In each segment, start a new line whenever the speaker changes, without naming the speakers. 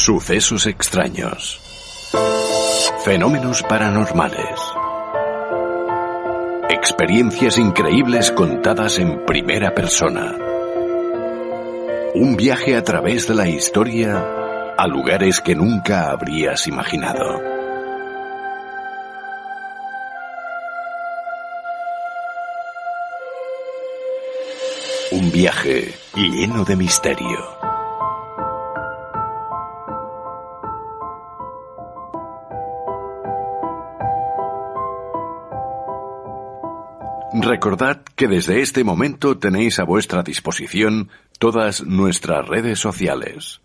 Sucesos extraños. Fenómenos paranormales. Experiencias increíbles contadas en primera persona. Un viaje a través de la historia a lugares que nunca habrías imaginado. Un viaje lleno de misterio. Recordad que desde este momento tenéis a vuestra disposición todas nuestras redes sociales.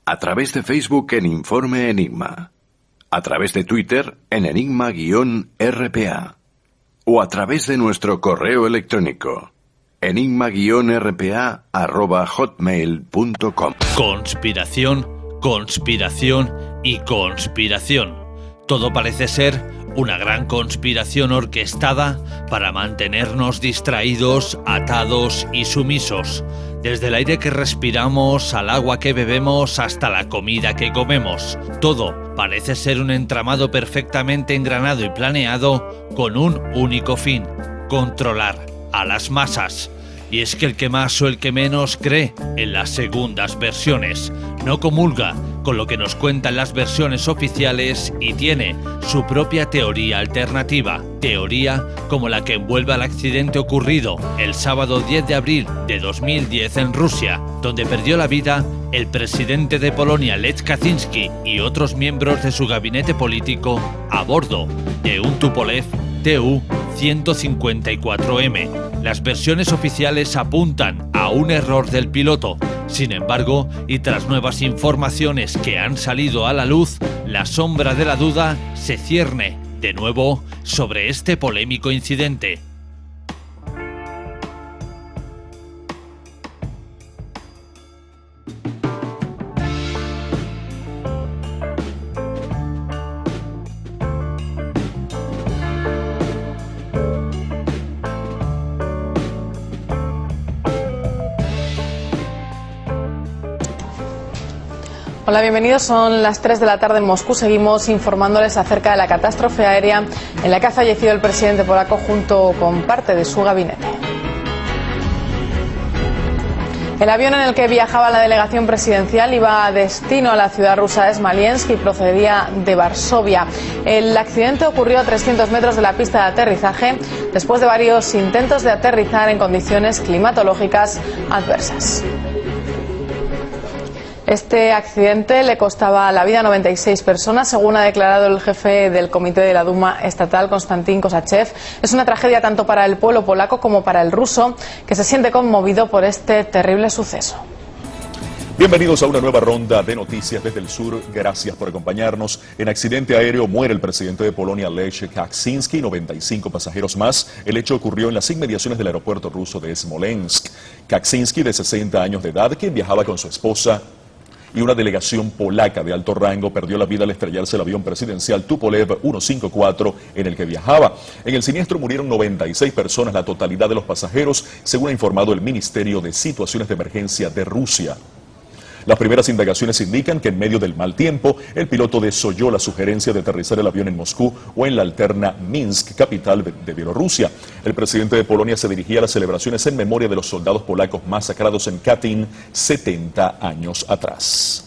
A través de Facebook en Informe Enigma, a través de Twitter en enigma-rpa o a través de nuestro correo electrónico enigma-rpa@hotmail.com.
Conspiración, conspiración y conspiración. Todo parece ser una gran conspiración orquestada para mantenernos distraídos, atados y sumisos. Desde el aire que respiramos, al agua que bebemos, hasta la comida que comemos. Todo parece ser un entramado perfectamente engranado y planeado con un único fin: controlar a las masas. Y es que el que más o el que menos cree en las segundas versiones, no comulga con lo que nos cuentan las versiones oficiales y tiene su propia teoría alternativa. Teoría como la que envuelve al accidente ocurrido el sábado 10 de abril de 2010 en Rusia, donde perdió la vida el presidente de Polonia, Lech Kaczynski, y otros miembros de su gabinete político a bordo de un Tupolev Tu-154M. Las versiones oficiales apuntan a un error del piloto. Sin embargo, y tras nuevas informaciones que han salido a la luz, la sombra de la duda se cierne de nuevo sobre este polémico incidente.
Hola, bienvenidos. Son las 3 de la tarde en Moscú. Seguimos informándoles acerca de la catástrofe aérea en la que ha fallecido el presidente polaco junto con parte de su gabinete. El avión en el que viajaba la delegación presidencial iba a destino a la ciudad rusa de Smolensk y procedía de Varsovia. El accidente ocurrió a 300 metros de la pista de aterrizaje después de varios intentos de aterrizar en condiciones climatológicas adversas. Este accidente le costaba la vida a 96 personas, según ha declarado el jefe del comité de la Duma estatal, Konstantin Kosachev. Es una tragedia tanto para el pueblo polaco como para el ruso, que se siente conmovido por este terrible suceso.
Bienvenidos a una nueva ronda de noticias desde el sur. Gracias por acompañarnos. En accidente aéreo muere el presidente de Polonia, Lech Kaczynski, 95 pasajeros más. El hecho ocurrió en las inmediaciones del aeropuerto ruso de Smolensk. Kaczynski, de 60 años de edad, quien viajaba con su esposa y una delegación polaca de alto rango, perdió la vida al estrellarse el avión presidencial Tupolev 154 en el que viajaba. En el siniestro murieron 96 personas, la totalidad de los pasajeros, según ha informado el Ministerio de Situaciones de Emergencia de Rusia. Las primeras indagaciones indican que en medio del mal tiempo, el piloto desoyó la sugerencia de aterrizar el avión en Moscú o en la alterna Minsk, capital de Bielorrusia. El presidente de Polonia se dirigía a las celebraciones en memoria de los soldados polacos masacrados en Katyn 70 años atrás.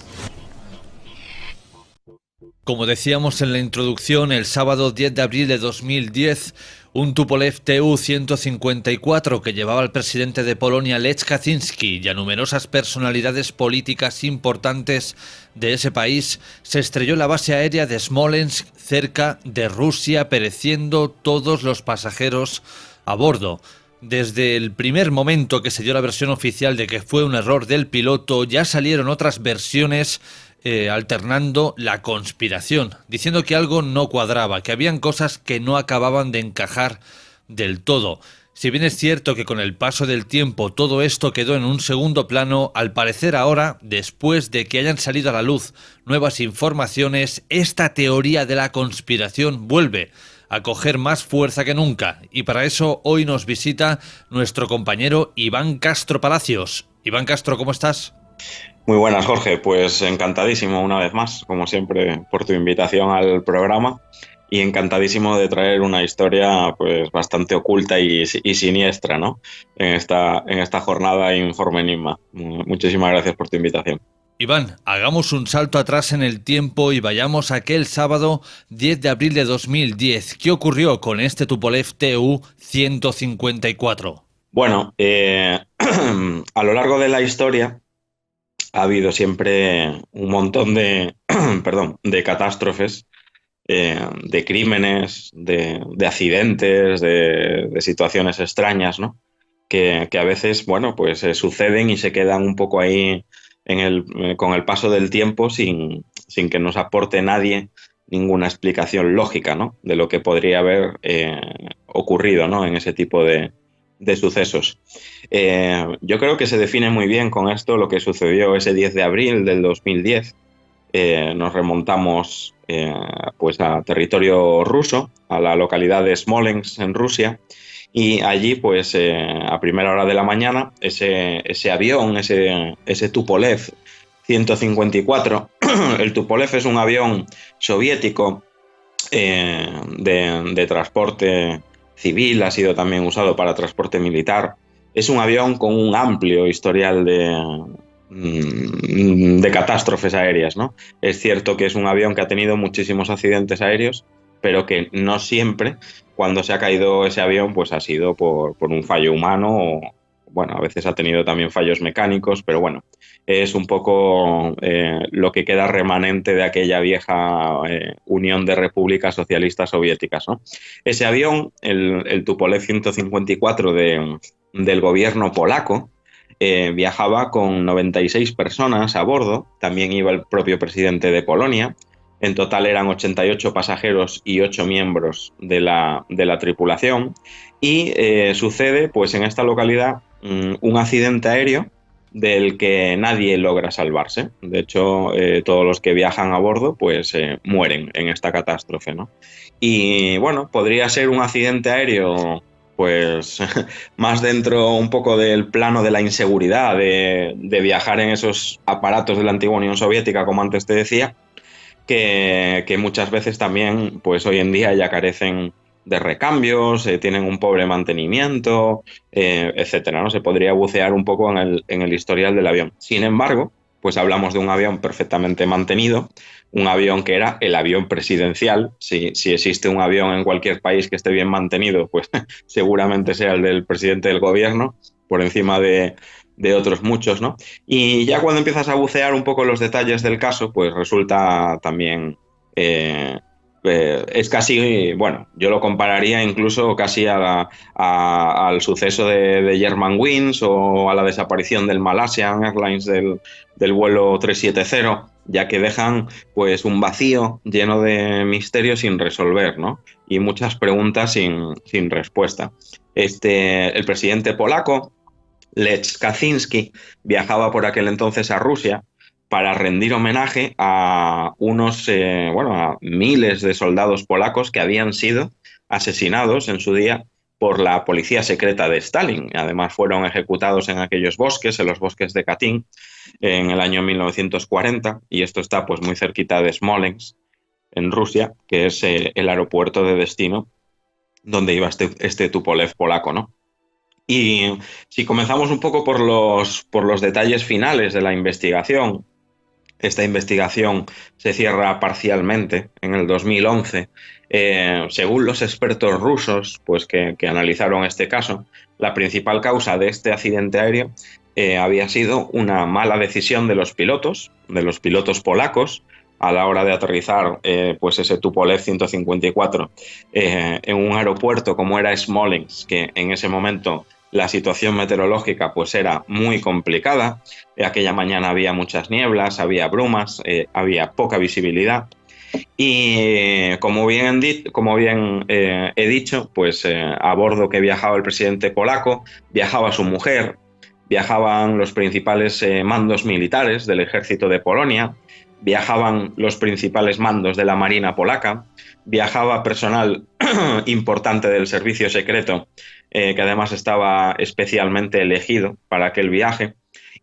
Como decíamos en la introducción, el sábado 10 de abril de 2010, un Tupolev Tu-154 que llevaba al presidente de Polonia, Lech Kaczynski, y a numerosas personalidades políticas importantes de ese país, se estrelló en la base aérea de Smolensk, cerca de Rusia, pereciendo todos los pasajeros a bordo. Desde el primer momento que se dio la versión oficial de que fue un error del piloto, ya salieron otras versiones alternando la conspiración, diciendo que algo no cuadraba, que habían cosas que no acababan de encajar del todo. Si bien es cierto que con el paso del tiempo todo esto quedó en un segundo plano, al parecer ahora, después de que hayan salido a la luz nuevas informaciones, esta teoría de la conspiración vuelve a coger más fuerza que nunca. Y para eso hoy nos visita nuestro compañero Iván Castro Palacios. Iván Castro, ¿cómo estás?
Muy buenas, Jorge. Pues encantadísimo una vez más, como siempre, por tu invitación al programa y encantadísimo de traer una historia pues bastante oculta y siniestra, ¿no? En esta jornada Informe Enigma. Muchísimas gracias por tu invitación.
Iván, hagamos un salto atrás en el tiempo y vayamos a aquel sábado 10 de abril de 2010. ¿Qué ocurrió con este Tupolev Tu-154?
Bueno, a lo largo de la historia ha habido siempre un montón de, perdón, de catástrofes, de crímenes, de accidentes, de situaciones extrañas, ¿no? Que a veces, bueno, pues suceden y se quedan un poco ahí con el paso del tiempo sin que nos aporte nadie ninguna explicación lógica, ¿no? De lo que podría haber ocurrido, ¿no? En ese tipo de sucesos. Yo creo que se define muy bien con esto lo que sucedió ese 10 de abril del 2010. Nos remontamos pues a territorio ruso, a la localidad de Smolensk en Rusia, y allí pues a primera hora de la mañana ese avión, ese Tupolev 154, el Tupolev es un avión soviético de transporte civil, ha sido también usado para transporte militar. Es un avión con un amplio historial de catástrofes aéreas, ¿no? Es cierto que es un avión que ha tenido muchísimos accidentes aéreos, pero que no siempre, cuando se ha caído ese avión, pues ha sido por un fallo humano o, bueno, a veces ha tenido también fallos mecánicos, pero bueno, es un poco lo que queda remanente de aquella vieja Unión de Repúblicas Socialistas Soviéticas, ¿no? Ese avión, el Tupolev 154 del gobierno polaco, viajaba con 96 personas a bordo, también iba el propio presidente de Polonia. En total eran 88 pasajeros y 8 miembros de la tripulación. Y sucede pues en esta localidad un accidente aéreo del que nadie logra salvarse. De hecho, todos los que viajan a bordo pues mueren en esta catástrofe, ¿no? Y bueno, podría ser un accidente aéreo pues más dentro un poco del plano de la inseguridad, de viajar en esos aparatos de la antigua Unión Soviética, como antes te decía, que muchas veces también, pues hoy en día ya carecen de recambios, tienen un pobre mantenimiento, etcétera, ¿no? Se podría bucear un poco en el historial del avión. Sin embargo, pues hablamos de un avión perfectamente mantenido, un avión que era el avión presidencial. Si existe un avión en cualquier país que esté bien mantenido, pues seguramente sea el del presidente del gobierno, por encima de otros muchos, ¿no? Y ya cuando empiezas a bucear un poco los detalles del caso, pues resulta también... es casi, bueno, yo lo compararía incluso casi al suceso de Germanwings o a la desaparición del Malaysian Airlines del vuelo 370, ya que dejan pues un vacío lleno de misterios sin resolver, ¿no? Y muchas preguntas sin respuesta. El presidente polaco, Lech Kaczynski, viajaba por aquel entonces a Rusia para rendir homenaje a a miles de soldados polacos que habían sido asesinados en su día por la policía secreta de Stalin. Además fueron ejecutados en aquellos bosques, en los bosques de Katyn, en el año 1940, y esto está pues muy cerquita de Smolensk, en Rusia, que es el aeropuerto de destino donde iba este Tupolev polaco, ¿no? Y si comenzamos un poco por los detalles finales de la investigación, esta investigación se cierra parcialmente en el 2011. Según los expertos rusos pues que analizaron este caso, la principal causa de este accidente aéreo había sido una mala decisión de los pilotos polacos, a la hora de aterrizar pues ese Tupolev 154 en un aeropuerto como era Smolensk, que en ese momento la situación meteorológica pues era muy complicada. Aquella mañana había muchas nieblas, había brumas, había poca visibilidad. Y como bien he dicho, pues a bordo que viajaba el presidente polaco, viajaba su mujer, viajaban los principales mandos militares del ejército de Polonia, viajaban los principales mandos de la Marina polaca, viajaba personal importante del servicio secreto, que además estaba especialmente elegido para aquel viaje,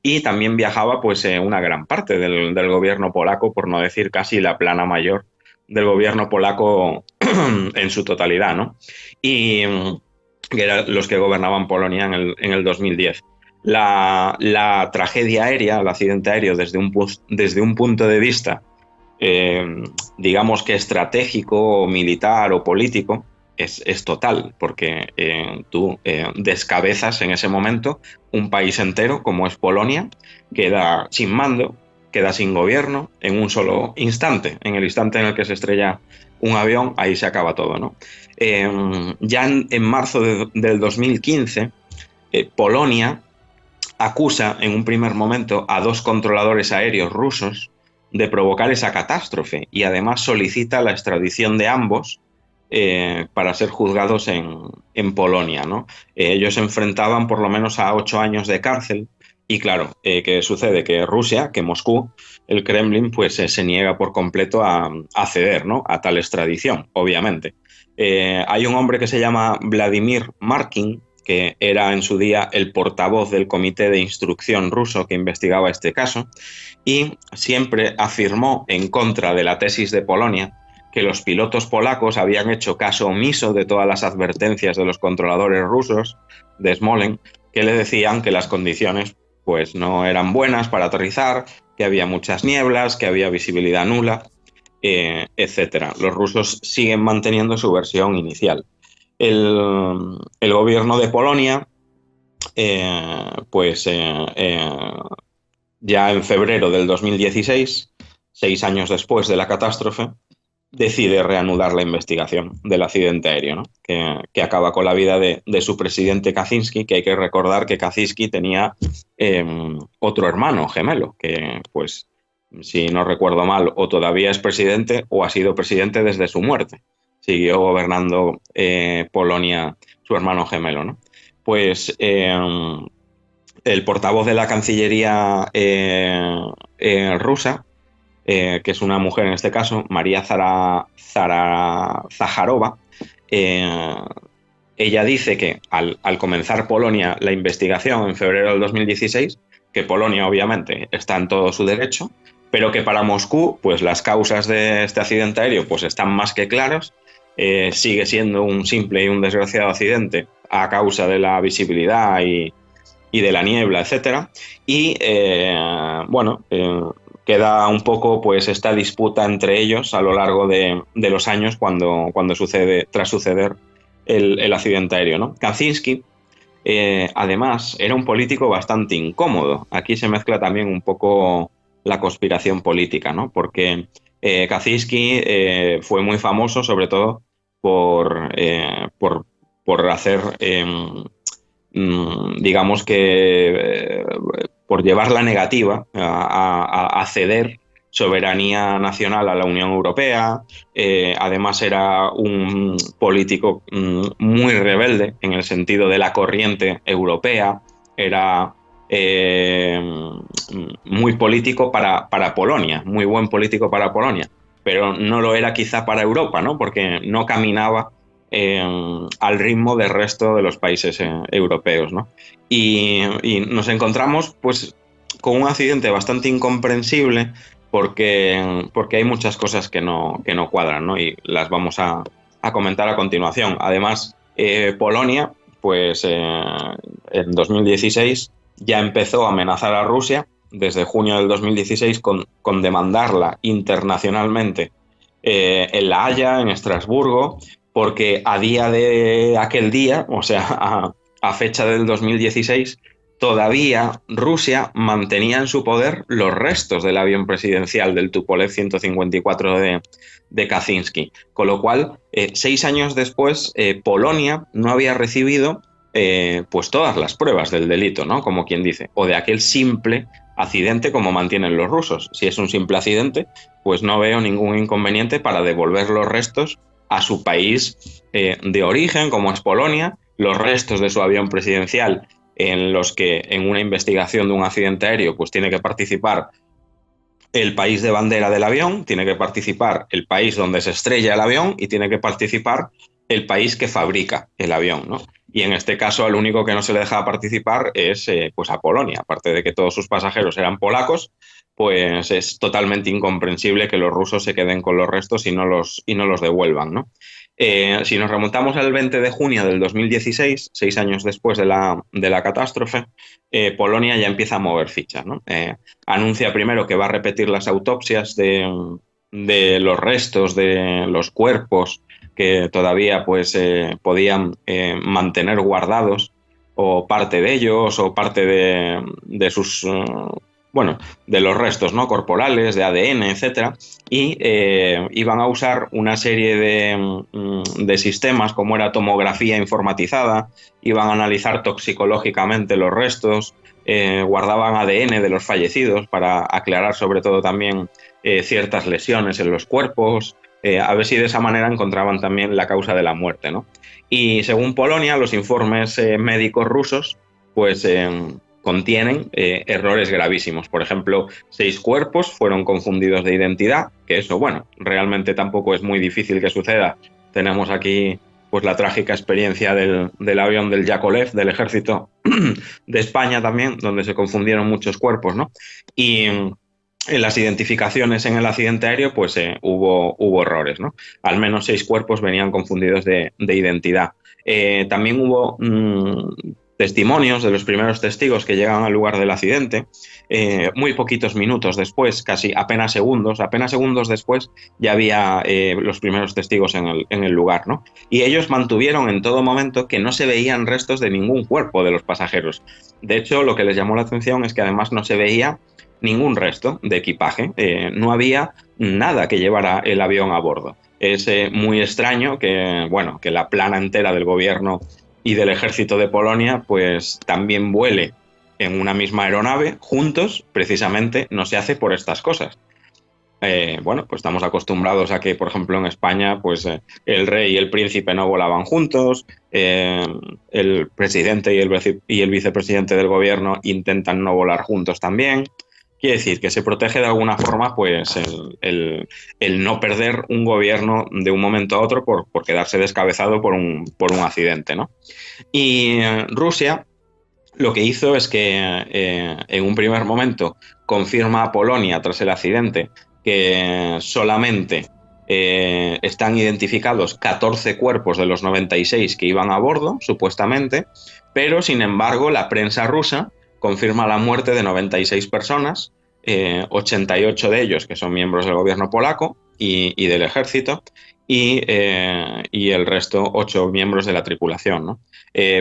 y también viajaba pues una gran parte del gobierno polaco, por no decir casi la plana mayor del gobierno polaco en su totalidad, ¿no? Y que eran los que gobernaban Polonia en el 2010. La tragedia aérea, el accidente aéreo, desde un punto de vista, digamos que estratégico, o militar o político, es total, porque tú descabezas en ese momento un país entero, como es Polonia, queda sin mando, queda sin gobierno en un solo instante. En el instante en el que se estrella un avión, ahí se acaba todo, ¿no? Ya en marzo del 2015, Polonia acusa en un primer momento a 2 controladores aéreos rusos de provocar esa catástrofe y además solicita la extradición de ambos para ser juzgados en Polonia, ¿no? Ellos se enfrentaban por lo menos a 8 años de cárcel y claro, ¿qué sucede? Que Rusia, que Moscú, el Kremlin, pues se niega por completo a ceder, ¿no?, a tal extradición, obviamente. Hay un hombre que se llama Vladimir Markin, que era en su día el portavoz del comité de instrucción ruso que investigaba este caso, y siempre afirmó en contra de la tesis de Polonia que los pilotos polacos habían hecho caso omiso de todas las advertencias de los controladores rusos de Smolensk, que le decían que las condiciones pues no eran buenas para aterrizar, que había muchas nieblas, que había visibilidad nula, etc. Los rusos siguen manteniendo su versión inicial. El gobierno de Polonia, ya en febrero del 2016, 6 años después de la catástrofe, decide reanudar la investigación del accidente aéreo, ¿no?, que acaba con la vida de su presidente Kaczynski, que hay que recordar que Kaczynski tenía otro hermano gemelo, que pues, si no recuerdo mal, o todavía es presidente o ha sido presidente desde su muerte. Siguió gobernando Polonia su hermano gemelo, ¿no? Pues el portavoz de la Cancillería rusa, que es una mujer en este caso, María Zaharova, ella dice que al comenzar Polonia la investigación en febrero del 2016, que Polonia obviamente está en todo su derecho, pero que para Moscú pues las causas de este accidente aéreo pues están más que claras, sigue siendo un simple y un desgraciado accidente a causa de la visibilidad y de la niebla, etc. Y queda un poco pues esta disputa entre ellos a lo largo de los años tras suceder el accidente aéreo, ¿no? Kaczynski, además, era un político bastante incómodo. Aquí se mezcla también un poco la conspiración política, ¿no? Porque Kaczynski fue muy famoso sobre todo por hacer, digamos que, por llevar la negativa a ceder soberanía nacional a la Unión Europea. Además era un político muy rebelde en el sentido de la corriente europea. Era muy político para Polonia, muy buen político para Polonia, pero no lo era quizá para Europa, ¿no?, porque no caminaba al ritmo del resto de los países europeos, ¿no? Y nos encontramos pues con un accidente bastante incomprensible porque hay muchas cosas que no cuadran, ¿no?, y las vamos a comentar a continuación. Además, Polonia pues en 2016 ya empezó a amenazar a Rusia desde junio del 2016 con demandarla internacionalmente en La Haya, en Estrasburgo, porque a día de aquel día, o sea, a fecha del 2016, todavía Rusia mantenía en su poder los restos del avión presidencial del Tupolev 154 de Kaczynski. Con lo cual, 6 años después, Polonia no había recibido pues todas las pruebas del delito, ¿no?, como quien dice, o de aquel simple accidente como mantienen los rusos. Si es un simple accidente, pues no veo ningún inconveniente para devolver los restos a su país de origen, como es Polonia, los restos de su avión presidencial, en los que en una investigación de un accidente aéreo pues tiene que participar el país de bandera del avión, tiene que participar el país donde se estrella el avión y tiene que participar el país que fabrica el avión, ¿no? Y en este caso, al único que no se le deja participar es pues a Polonia. Aparte de que todos sus pasajeros eran polacos, pues es totalmente incomprensible que los rusos se queden con los restos y no los devuelvan, ¿no? Si nos remontamos al 20 de junio del 2016, 6 años después de la catástrofe, Polonia ya empieza a mover fichas, ¿no? Anuncia primero que va a repetir las autopsias de los restos, de los cuerpos que todavía pues podían mantener guardados, o parte de ellos, o parte de sus bueno, de los restos, ¿no?, corporales, de ADN, etcétera, y iban a usar una serie de sistemas, como era tomografía informatizada, iban a analizar toxicológicamente los restos, guardaban ADN de los fallecidos para aclarar sobre todo también ciertas lesiones en los cuerpos, a ver si de esa manera encontraban también la causa de la muerte, ¿no? Y según Polonia, los informes médicos rusos, pues contienen errores gravísimos. Por ejemplo, 6 cuerpos fueron confundidos de identidad, que eso, bueno, realmente tampoco es muy difícil que suceda. Tenemos aquí pues la trágica experiencia del avión del Yakolev, del ejército de España también, donde se confundieron muchos cuerpos, ¿no? Y en las identificaciones en el accidente aéreo, pues hubo errores, ¿no? Al menos 6 cuerpos venían confundidos de identidad. También hubo testimonios de los primeros testigos que llegan al lugar del accidente, muy poquitos minutos después, casi apenas segundos después, ya había los primeros testigos en el lugar, ¿no? Y ellos mantuvieron en todo momento que no se veían restos de ningún cuerpo de los pasajeros. De hecho, lo que les llamó la atención es que además no se veía ningún resto de equipaje, no había nada que llevara el avión a bordo. Es muy extraño que la plana entera del gobierno y del ejército de Polonia pues también vuele en una misma aeronave juntos. Precisamente no se hace por estas cosas. Pues estamos acostumbrados a que, por ejemplo, en España, pues el rey y el príncipe no volaban juntos, el presidente y el vicepresidente del gobierno intentan no volar juntos también. Quiere decir que se protege de alguna forma pues el no perder un gobierno de un momento a otro por quedarse descabezado por un accidente, ¿no? Y Rusia lo que hizo es que en un primer momento confirma a Polonia tras el accidente que solamente están identificados 14 cuerpos de los 96 que iban a bordo, supuestamente, pero sin embargo la prensa rusa confirma la muerte de 96 personas, 88 de ellos que son miembros del gobierno polaco y del ejército, y el resto 8 miembros de la tripulación, ¿no?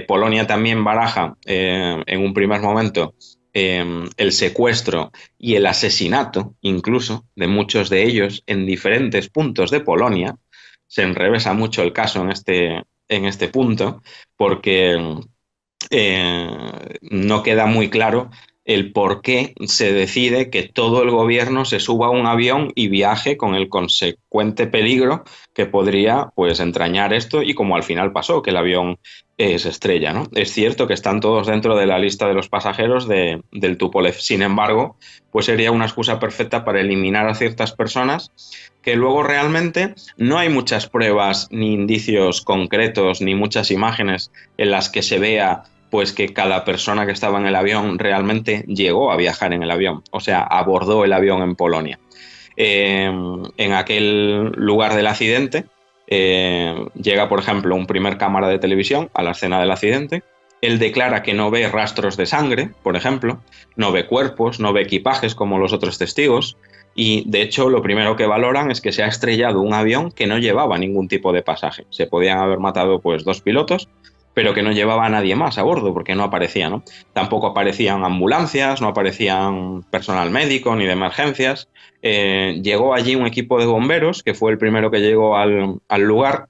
Polonia también baraja en un primer momento el secuestro y el asesinato incluso de muchos de ellos en diferentes puntos de Polonia. Se enrevesa mucho el caso en este punto porque no queda muy claro el por qué se decide que todo el gobierno se suba a un avión y viaje con el consecuente peligro que podría pues entrañar esto, y como al final pasó, que el avión se estrella, ¿no? Es cierto que están todos dentro de la lista de los pasajeros del Tupolev. Sin embargo, pues sería una excusa perfecta para eliminar a ciertas personas que luego realmente no hay muchas pruebas ni indicios concretos ni muchas imágenes en las que se vea pues que cada persona que estaba en el avión realmente llegó a viajar en el avión, o sea, abordó el avión en Polonia. En aquel lugar del accidente llega, por ejemplo, un primer cámara de televisión a la escena del accidente. Él declara que no ve rastros de sangre, por ejemplo, no ve cuerpos, no ve equipajes como los otros testigos, y de hecho lo primero que valoran es que se ha estrellado un avión que no llevaba ningún tipo de pasaje. Se podían haber matado pues 2 pilotos, pero que no llevaba a nadie más a bordo, porque no aparecía, ¿no? Tampoco aparecían ambulancias, no aparecían personal médico ni de emergencias. Llegó allí un equipo de bomberos, que fue el primero que llegó al lugar,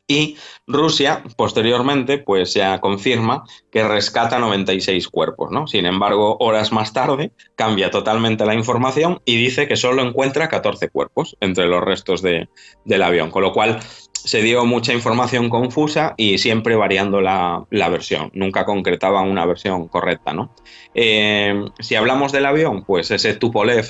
y Rusia, posteriormente, pues ya confirma que rescata 96 cuerpos, ¿no? Sin embargo, horas más tarde, cambia totalmente la información y dice que solo encuentra 14 cuerpos entre los restos del avión, con lo cual se dio mucha información confusa y siempre variando la versión. Nunca concretaban una versión correcta, ¿no? Si hablamos del avión, pues ese Tupolev,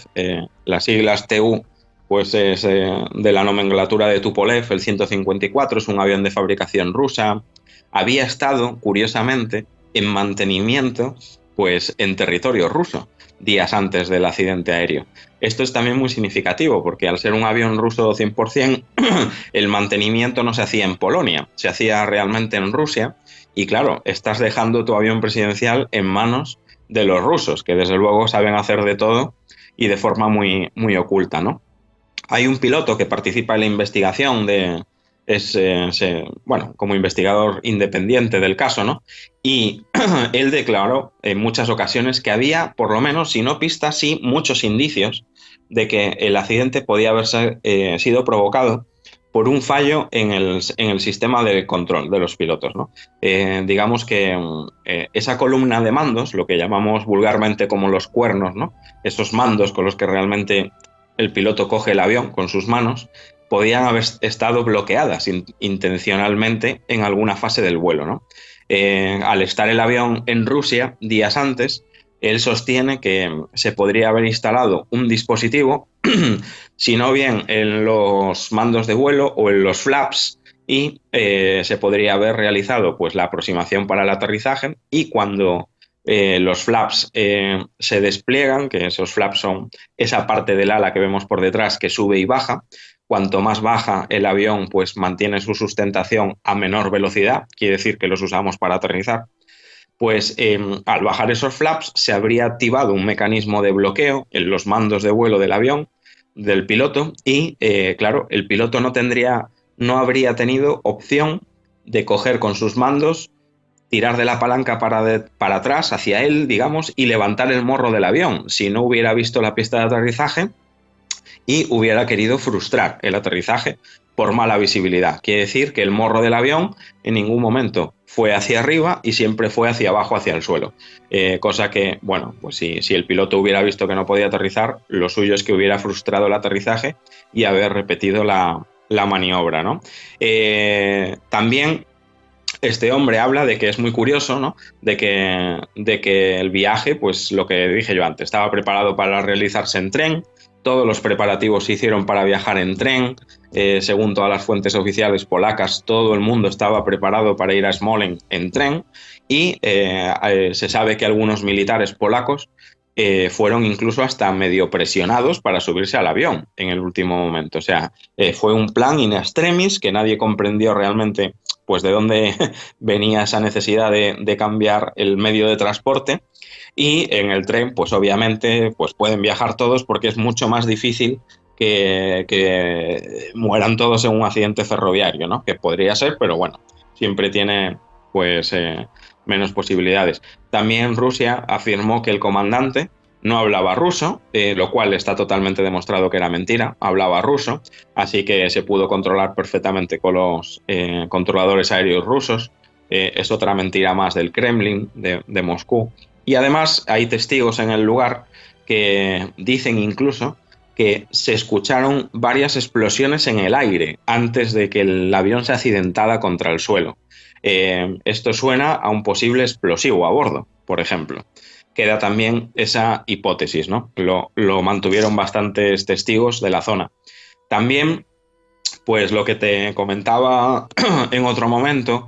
las siglas TU, pues es de la nomenclatura de Tupolev, el 154, es un avión de fabricación rusa. Había estado, curiosamente, en mantenimiento pues en territorio ruso días antes del accidente aéreo. Esto es también muy significativo porque al ser un avión ruso 100%, el mantenimiento no se hacía en Polonia, se hacía realmente en Rusia y claro, estás dejando tu avión presidencial en manos de los rusos, que desde luego saben hacer de todo y de forma muy, muy oculta, ¿no? Hay un piloto que participa en la investigación como investigador independiente del caso, ¿no? Y él declaró en muchas ocasiones que había, por lo menos, si no pistas, sí muchos indicios de que el accidente podía haber sido provocado por un fallo en el sistema de control de los pilotos, ¿no? Digamos que esa columna de mandos, lo que llamamos vulgarmente como los cuernos, ¿no? Esos mandos con los que realmente el piloto coge el avión con sus manos, podían haber estado bloqueadas intencionalmente en alguna fase del vuelo, ¿no? Al estar el avión en Rusia días antes, él sostiene que se podría haber instalado un dispositivo, si no bien en los mandos de vuelo o en los flaps, y se podría haber realizado pues, la aproximación para el aterrizaje y cuando los flaps se despliegan, que esos flaps son esa parte del ala que vemos por detrás que sube y baja. Cuanto más baja el avión, pues mantiene su sustentación a menor velocidad, quiere decir que los usamos para aterrizar. Pues al bajar esos flaps se habría activado un mecanismo de bloqueo en los mandos de vuelo del avión, del piloto, y claro, el piloto no habría tenido opción de coger con sus mandos, tirar de la palanca para atrás, hacia él, digamos, y levantar el morro del avión, si no hubiera visto la pista de aterrizaje y hubiera querido frustrar el aterrizaje por mala visibilidad. Quiere decir que el morro del avión en ningún momento fue hacia arriba y siempre fue hacia abajo, hacia el suelo. Cosa que, bueno, pues si el piloto hubiera visto que no podía aterrizar, lo suyo es que hubiera frustrado el aterrizaje y haber repetido la maniobra, ¿no? También este hombre habla de que es muy curioso, ¿no? De que el viaje, pues lo que dije yo antes, estaba preparado para realizarse en tren. Todos los preparativos se hicieron para viajar en tren. Según todas las fuentes oficiales polacas, todo el mundo estaba preparado para ir a Smolensk en tren. Y se sabe que algunos militares polacos fueron incluso hasta medio presionados para subirse al avión en el último momento. O sea, fue un plan in extremis que nadie comprendió realmente pues de dónde venía esa necesidad de cambiar el medio de transporte. Y en el tren, pues obviamente, pues pueden viajar todos porque es mucho más difícil que mueran todos en un accidente ferroviario, ¿no? Que podría ser, pero bueno, siempre tiene pues menos posibilidades. También Rusia afirmó que el comandante no hablaba ruso, lo cual está totalmente demostrado que era mentira, hablaba ruso, así que se pudo controlar perfectamente con los controladores aéreos rusos. Es otra mentira más del Kremlin, de Moscú. Y además hay testigos en el lugar que dicen incluso que se escucharon varias explosiones en el aire antes de que el avión se accidentara contra el suelo. Esto suena a un posible explosivo a bordo, por ejemplo. Queda también esa hipótesis, ¿no? Lo mantuvieron bastantes testigos de la zona. También, pues lo que te comentaba en otro momento,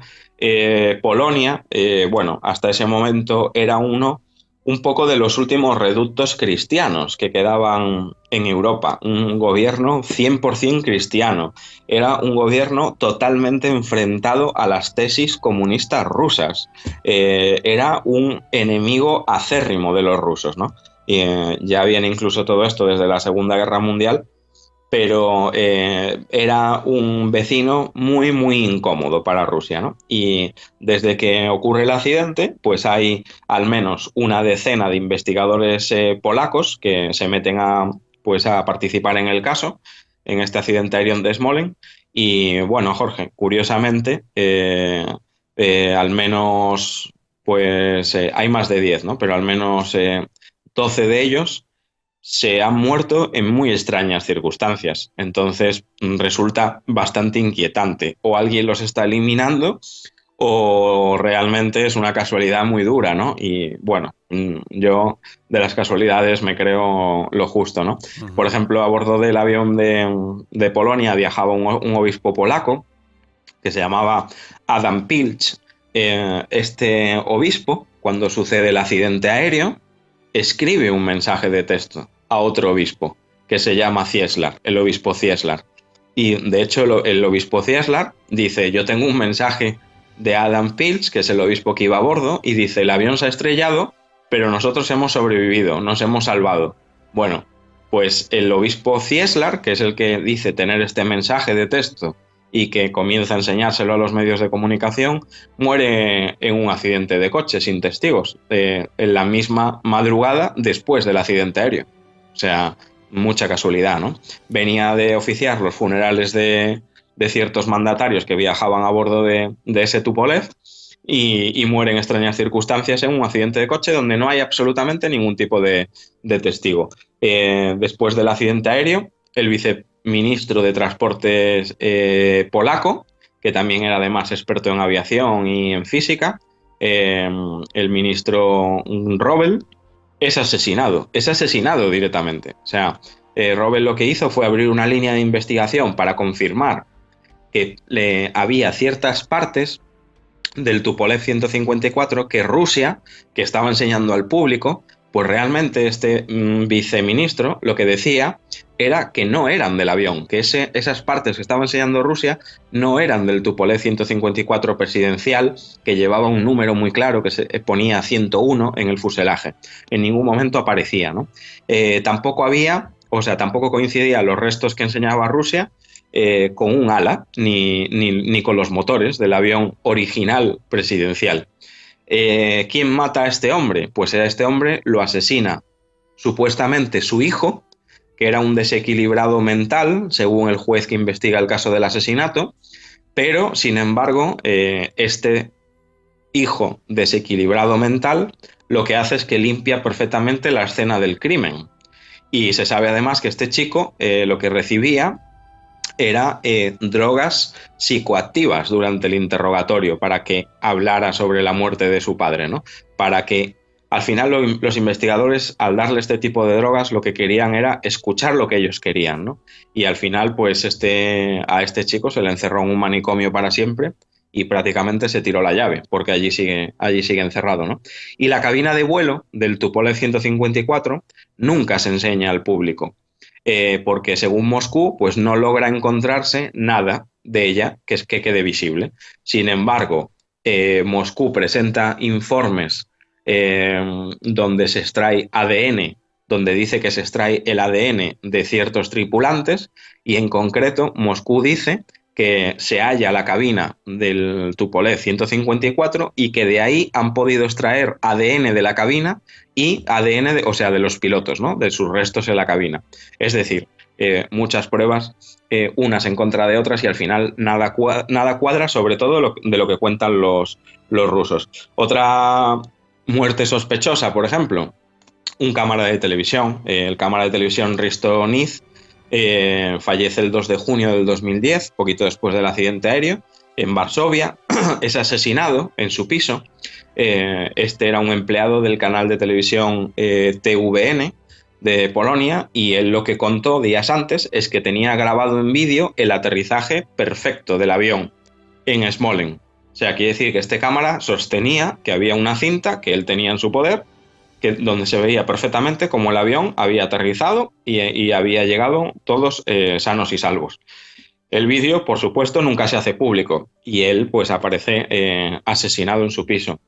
Polonia, bueno, hasta ese momento era un poco de los últimos reductos cristianos que quedaban en Europa. Un gobierno 100% cristiano. Era un gobierno totalmente enfrentado a las tesis comunistas rusas. Era un enemigo acérrimo de los rusos, ¿no? Ya viene incluso todo esto desde la Segunda Guerra Mundial, pero era un vecino muy, muy incómodo para Rusia, ¿no? Y desde que ocurre el accidente, pues hay al menos una decena de investigadores polacos que se meten a participar en el caso, en este accidente aéreo de Smolensk. Y bueno, Jorge, curiosamente, al menos, pues hay más de 10, ¿no? Pero al menos 12 de ellos se han muerto en muy extrañas circunstancias. Entonces resulta bastante inquietante. O alguien los está eliminando o realmente es una casualidad muy dura, ¿no? Y bueno, yo de las casualidades me creo lo justo, ¿no? Por ejemplo, a bordo del avión de Polonia viajaba un obispo polaco que se llamaba Adam Pilch. Este obispo, cuando sucede el accidente aéreo, escribe un mensaje de texto a otro obispo que se llama Cieslar, el obispo Cieslar. Y de hecho el obispo Cieslar dice, yo tengo un mensaje de Adam Pilch, que es el obispo que iba a bordo, y dice, el avión se ha estrellado, pero nosotros hemos sobrevivido, nos hemos salvado. Bueno, pues el obispo Cieslar, que es el que dice tener este mensaje de texto y que comienza a enseñárselo a los medios de comunicación, muere en un accidente de coche sin testigos, en la misma madrugada después del accidente aéreo. O sea, mucha casualidad, ¿no? Venía de oficiar los funerales de ciertos mandatarios que viajaban a bordo de ese Tupolev y muere en extrañas circunstancias en un accidente de coche donde no hay absolutamente ningún tipo de testigo. Después del accidente aéreo, el viceministro de Transportes polaco, que también era además experto en aviación y en física, el ministro Robel, es asesinado directamente. O sea, Robel lo que hizo fue abrir una línea de investigación para confirmar que había ciertas partes del Tupolev 154 que Rusia, que estaba enseñando al público, pues realmente este viceministro lo que decía era que no eran del avión, que esas partes que estaba enseñando Rusia no eran del Tupolev 154 presidencial, que llevaba un número muy claro que se ponía 101 en el fuselaje. En ningún momento aparecía, ¿no? Tampoco coincidían los restos que enseñaba Rusia con un ala, ni con los motores del avión original presidencial. ¿Quién mata a este hombre? Pues a este hombre lo asesina supuestamente su hijo, que era un desequilibrado mental, según el juez que investiga el caso del asesinato, pero, sin embargo, este hijo desequilibrado mental lo que hace es que limpia perfectamente la escena del crimen. Y se sabe además que este chico lo que recibía era drogas psicoactivas durante el interrogatorio para que hablara sobre la muerte de su padre, ¿no? Para que al final los investigadores, al darle este tipo de drogas, lo que querían era escuchar lo que ellos querían, ¿no? Y al final, pues a este chico se le encerró en un manicomio para siempre y prácticamente se tiró la llave, porque allí sigue encerrado, ¿no? Y la cabina de vuelo del Tupolev 154 nunca se enseña al público. Porque según Moscú, pues no logra encontrarse nada de ella que quede visible. Sin embargo, Moscú presenta informes donde se extrae ADN, donde dice que se extrae el ADN de ciertos tripulantes, y en concreto Moscú dice que se halla la cabina del Tupolev 154 y que de ahí han podido extraer ADN de la cabina y ADN de los pilotos, ¿no? De sus restos en la cabina. Es decir, muchas pruebas, unas en contra de otras, y al final nada cuadra, sobre todo de lo que cuentan los rusos. Otra muerte sospechosa, por ejemplo, un cámara de televisión, el cámara de televisión Risto Niz, fallece el 2 de junio del 2010, poquito después del accidente aéreo, en Varsovia. Es asesinado en su piso. Este era un empleado del canal de televisión TVN de Polonia, y él lo que contó días antes es que tenía grabado en vídeo el aterrizaje perfecto del avión en Smolensk. O sea, quiere decir que este cámara sostenía que había una cinta que él tenía en su poder, donde se veía perfectamente cómo el avión había aterrizado y había llegado todos sanos y salvos. El vídeo, por supuesto, nunca se hace público, y él pues aparece asesinado en su piso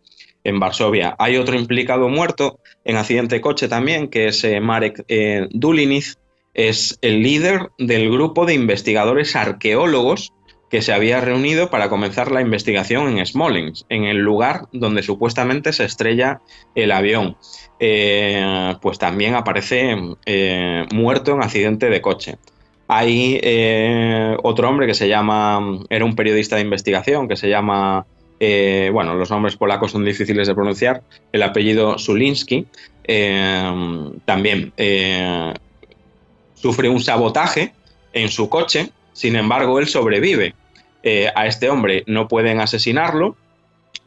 en Varsovia. Hay otro implicado muerto en accidente de coche también, que es Marek Duliniz. Es el líder del grupo de investigadores arqueólogos que se había reunido para comenzar la investigación en Smolensk, en el lugar donde supuestamente se estrella el avión. Pues también aparece muerto en accidente de coche. Hay otro hombre que era un periodista de investigación que se llama, los nombres polacos son difíciles de pronunciar, el apellido Zulinski, también sufre un sabotaje en su coche. Sin embargo, él sobrevive. A este hombre no pueden asesinarlo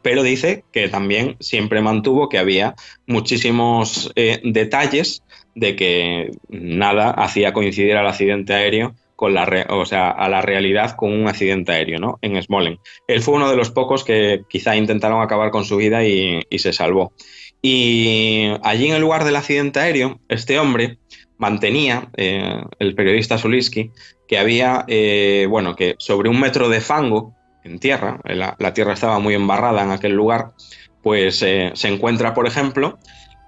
pero dice que también siempre mantuvo que había muchísimos detalles de que nada hacía coincidir al accidente aéreo con a la realidad con un accidente aéreo, ¿no? En Smolensk. Él fue uno de los pocos que quizá intentaron acabar con su vida y se salvó. Y allí en el lugar del accidente aéreo, este hombre mantenía, el periodista Zulinski, que había, que sobre 1 metro de fango en tierra, la tierra estaba muy embarrada en aquel lugar, pues se encuentra, por ejemplo,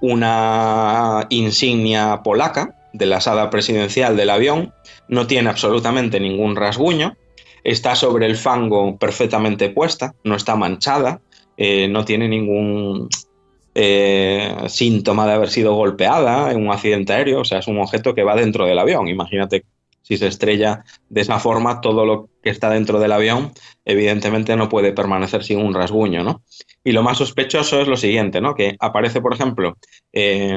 una insignia polaca de la sala presidencial del avión, no tiene absolutamente ningún rasguño, está sobre el fango perfectamente puesta, no está manchada, no tiene ningún síntoma de haber sido golpeada en un accidente aéreo, o sea, es un objeto que va dentro del avión. Imagínate si se estrella de esa forma, todo lo que está dentro del avión evidentemente no puede permanecer sin un rasguño, ¿no? Y lo más sospechoso es lo siguiente, ¿no? Que aparece, por ejemplo,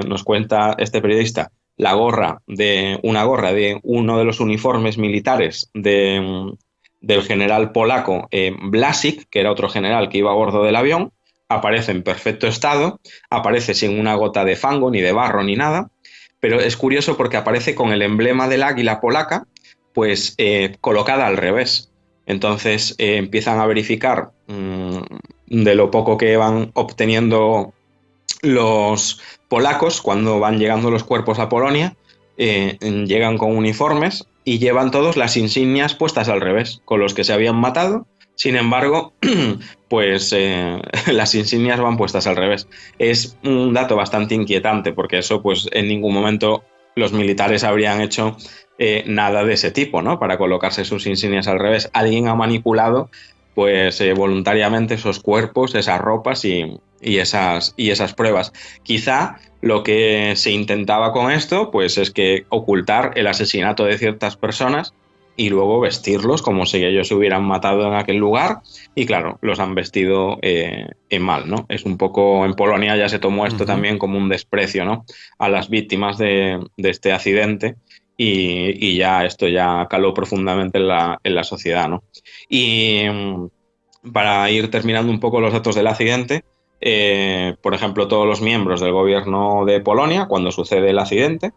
nos cuenta este periodista, una gorra de uno de los uniformes militares del general polaco Blasik, que era otro general que iba a bordo del avión, aparece en perfecto estado, aparece sin una gota de fango, ni de barro, ni nada, pero es curioso porque aparece con el emblema del águila polaca, pues colocada al revés. Entonces empiezan a verificar de lo poco que van obteniendo los polacos cuando van llegando los cuerpos a Polonia, llegan con uniformes y llevan todos las insignias puestas al revés, con los que se habían matado. Sin embargo, pues las insignias van puestas al revés. Es un dato bastante inquietante porque eso, pues en ningún momento los militares habrían hecho nada de ese tipo, ¿no? Para colocarse sus insignias al revés. Alguien ha manipulado, pues voluntariamente esos cuerpos, esas ropas y esas pruebas. Quizá lo que se intentaba con esto, pues es que ocultar el asesinato de ciertas personas y luego vestirlos como si ellos se hubieran matado en aquel lugar, y claro, los han vestido mal, ¿no? Es un poco, en Polonia ya se tomó esto también como un desprecio, ¿no? A las víctimas de este accidente, y ya esto ya caló profundamente en la sociedad, ¿no? Y para ir terminando un poco los datos del accidente, por ejemplo, todos los miembros del gobierno de Polonia, cuando sucede el accidente,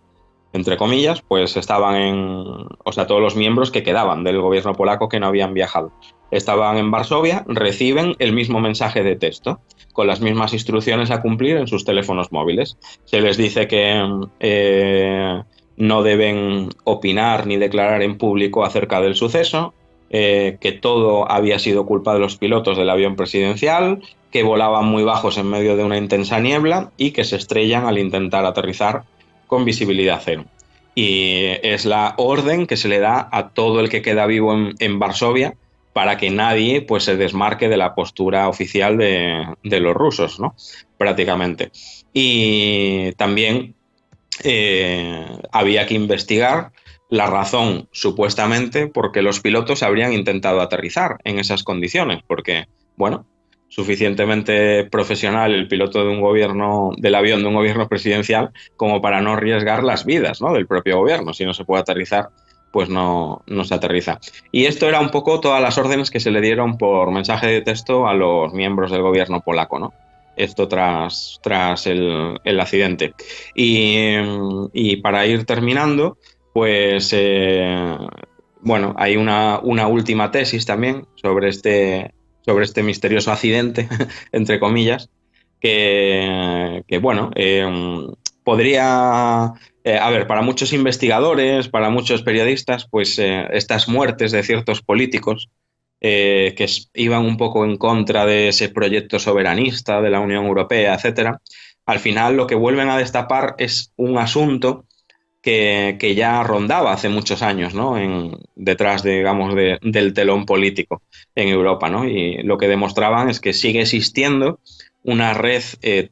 entre comillas, pues todos los miembros que quedaban del gobierno polaco que no habían viajado, estaban en Varsovia, reciben el mismo mensaje de texto, con las mismas instrucciones a cumplir en sus teléfonos móviles. Se les dice que no deben opinar ni declarar en público acerca del suceso, que todo había sido culpa de los pilotos del avión presidencial, que volaban muy bajos en medio de una intensa niebla y que se estrellan al intentar aterrizar con visibilidad cero. Y es la orden que se le da a todo el que queda vivo en Varsovia para que nadie, pues, se desmarque de la postura oficial de los rusos, ¿no? Prácticamente. Y también había que investigar la razón, supuestamente, por qué los pilotos habrían intentado aterrizar en esas condiciones, porque, bueno, suficientemente profesional el piloto del avión de un gobierno presidencial como para no arriesgar las vidas, ¿no?, del propio gobierno. Si no se puede aterrizar, pues no se aterriza. Y esto era un poco todas las órdenes que se le dieron por mensaje de texto a los miembros del gobierno polaco, ¿no? Esto tras el accidente. Y para ir terminando, pues hay una última tesis también sobre este misterioso accidente, entre comillas, que podría, para muchos investigadores, para muchos periodistas, pues estas muertes de ciertos políticos que iban un poco en contra de ese proyecto soberanista de la Unión Europea, etcétera, al final lo que vuelven a destapar es un asunto que ya rondaba hace muchos años, ¿no?, detrás, digamos, del telón político en Europa, ¿no? Y lo que demostraban es que sigue existiendo una red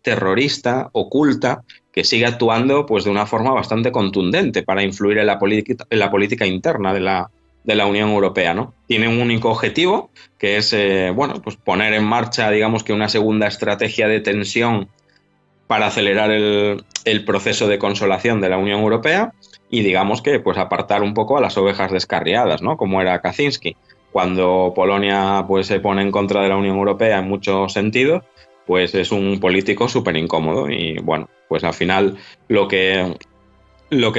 terrorista oculta que sigue actuando, pues, de una forma bastante contundente para influir en la política interna de la Unión Europea, ¿no? Tiene un único objetivo, que es pues poner en marcha, digamos, que una segunda estrategia de tensión para acelerar el proceso de consolación de la Unión Europea y, digamos, que pues apartar un poco a las ovejas descarriadas, ¿no?, como era Kaczynski. cuando Polonia pues se pone en contra de la Unión Europea en muchos sentidos, pues es un político súper incómodo. Y bueno, pues al final lo que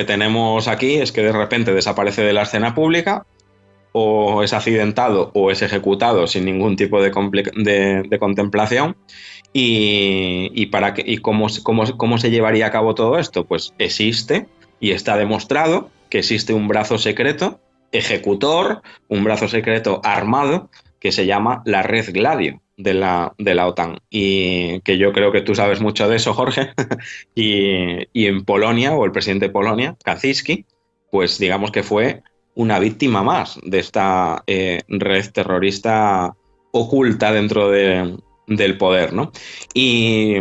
tenemos aquí es que de repente desaparece de la escena pública, o es accidentado o es ejecutado sin ningún tipo de contemplación. ¿Y cómo se llevaría a cabo todo esto? Pues existe y está demostrado que existe un brazo secreto ejecutor, un brazo secreto armado, que se llama la Red Gladio de la OTAN. Y que yo creo que tú sabes mucho de eso, Jorge. y en Polonia, o el presidente de Polonia, Kaczyński, pues digamos que fue una víctima más de esta red terrorista oculta dentro del poder, ¿no? Y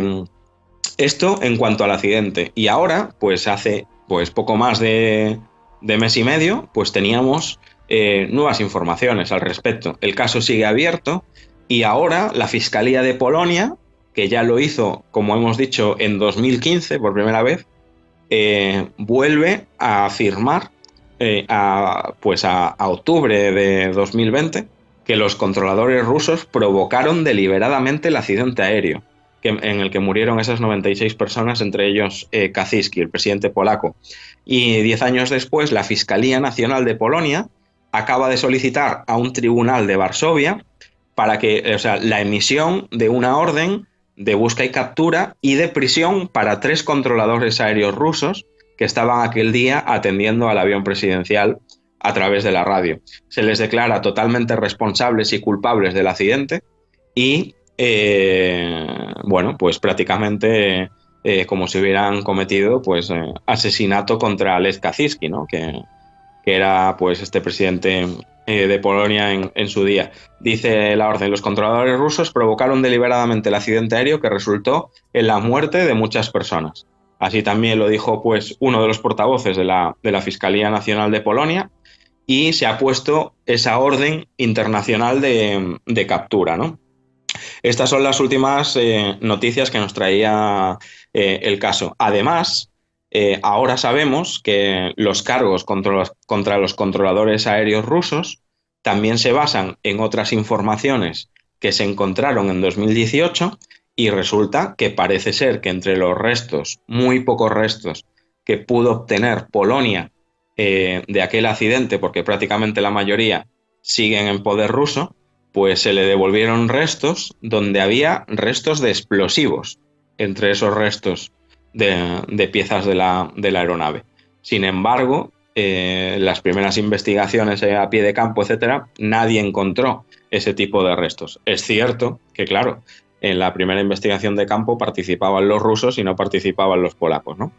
esto en cuanto al accidente. Y ahora, pues hace pues poco más de mes y medio, pues teníamos nuevas informaciones al respecto. El caso sigue abierto y ahora la Fiscalía de Polonia, que ya lo hizo, como hemos dicho, en 2015 por primera vez, vuelve a afirmar a octubre de 2020 que los controladores rusos provocaron deliberadamente el accidente aéreo en el que murieron esas 96 personas, entre ellos Kaczyński, el presidente polaco. Y 10 años después, la Fiscalía Nacional de Polonia acaba de solicitar a un tribunal de Varsovia para que, la emisión de una orden de busca y captura y de prisión para 3 controladores aéreos rusos que estaban aquel día atendiendo al avión presidencial a través de la radio. Se les declara totalmente responsables y culpables del accidente y, pues prácticamente como si hubieran cometido pues asesinato contra Lech Kaczyński, ¿no? que era pues este presidente de Polonia en su día. Dice la orden: los controladores rusos provocaron deliberadamente el accidente aéreo que resultó en la muerte de muchas personas. Así también lo dijo pues uno de los portavoces de la Fiscalía Nacional de Polonia, y se ha puesto esa orden internacional de captura, ¿no? Estas son las últimas noticias que nos traía el caso. Además, ahora sabemos que los cargos contra los controladores aéreos rusos también se basan en otras informaciones que se encontraron en 2018, y resulta que parece ser que entre los restos, muy pocos restos, que pudo obtener Polonia de aquel accidente, porque prácticamente la mayoría siguen en poder ruso, pues se le devolvieron restos donde había restos de explosivos entre esos restos de piezas de la aeronave. Sin embargo, las primeras investigaciones a pie de campo, etcétera, nadie encontró ese tipo de restos. Es cierto que, claro, en la primera investigación de campo participaban los rusos y no participaban los polacos, ¿no?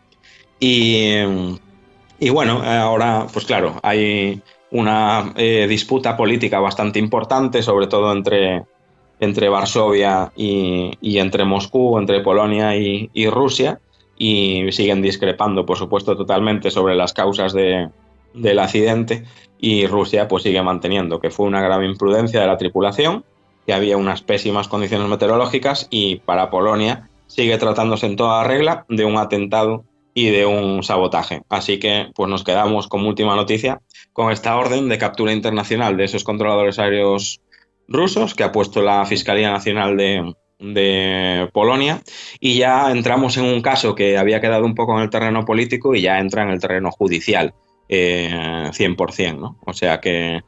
Y bueno, ahora, pues claro, hay una disputa política bastante importante, sobre todo entre Varsovia y entre Moscú, entre Polonia y Rusia, y siguen discrepando, por supuesto, totalmente sobre las causas del accidente, y Rusia pues sigue manteniendo que fue una grave imprudencia de la tripulación, que había unas pésimas condiciones meteorológicas, y para Polonia sigue tratándose en toda regla de un atentado y de un sabotaje. Así que pues nos quedamos como última noticia con esta orden de captura internacional de esos controladores aéreos rusos que ha puesto la Fiscalía Nacional de Polonia, y ya entramos en un caso que había quedado un poco en el terreno político y ya entra en el terreno judicial 100%, ¿no? O sea que,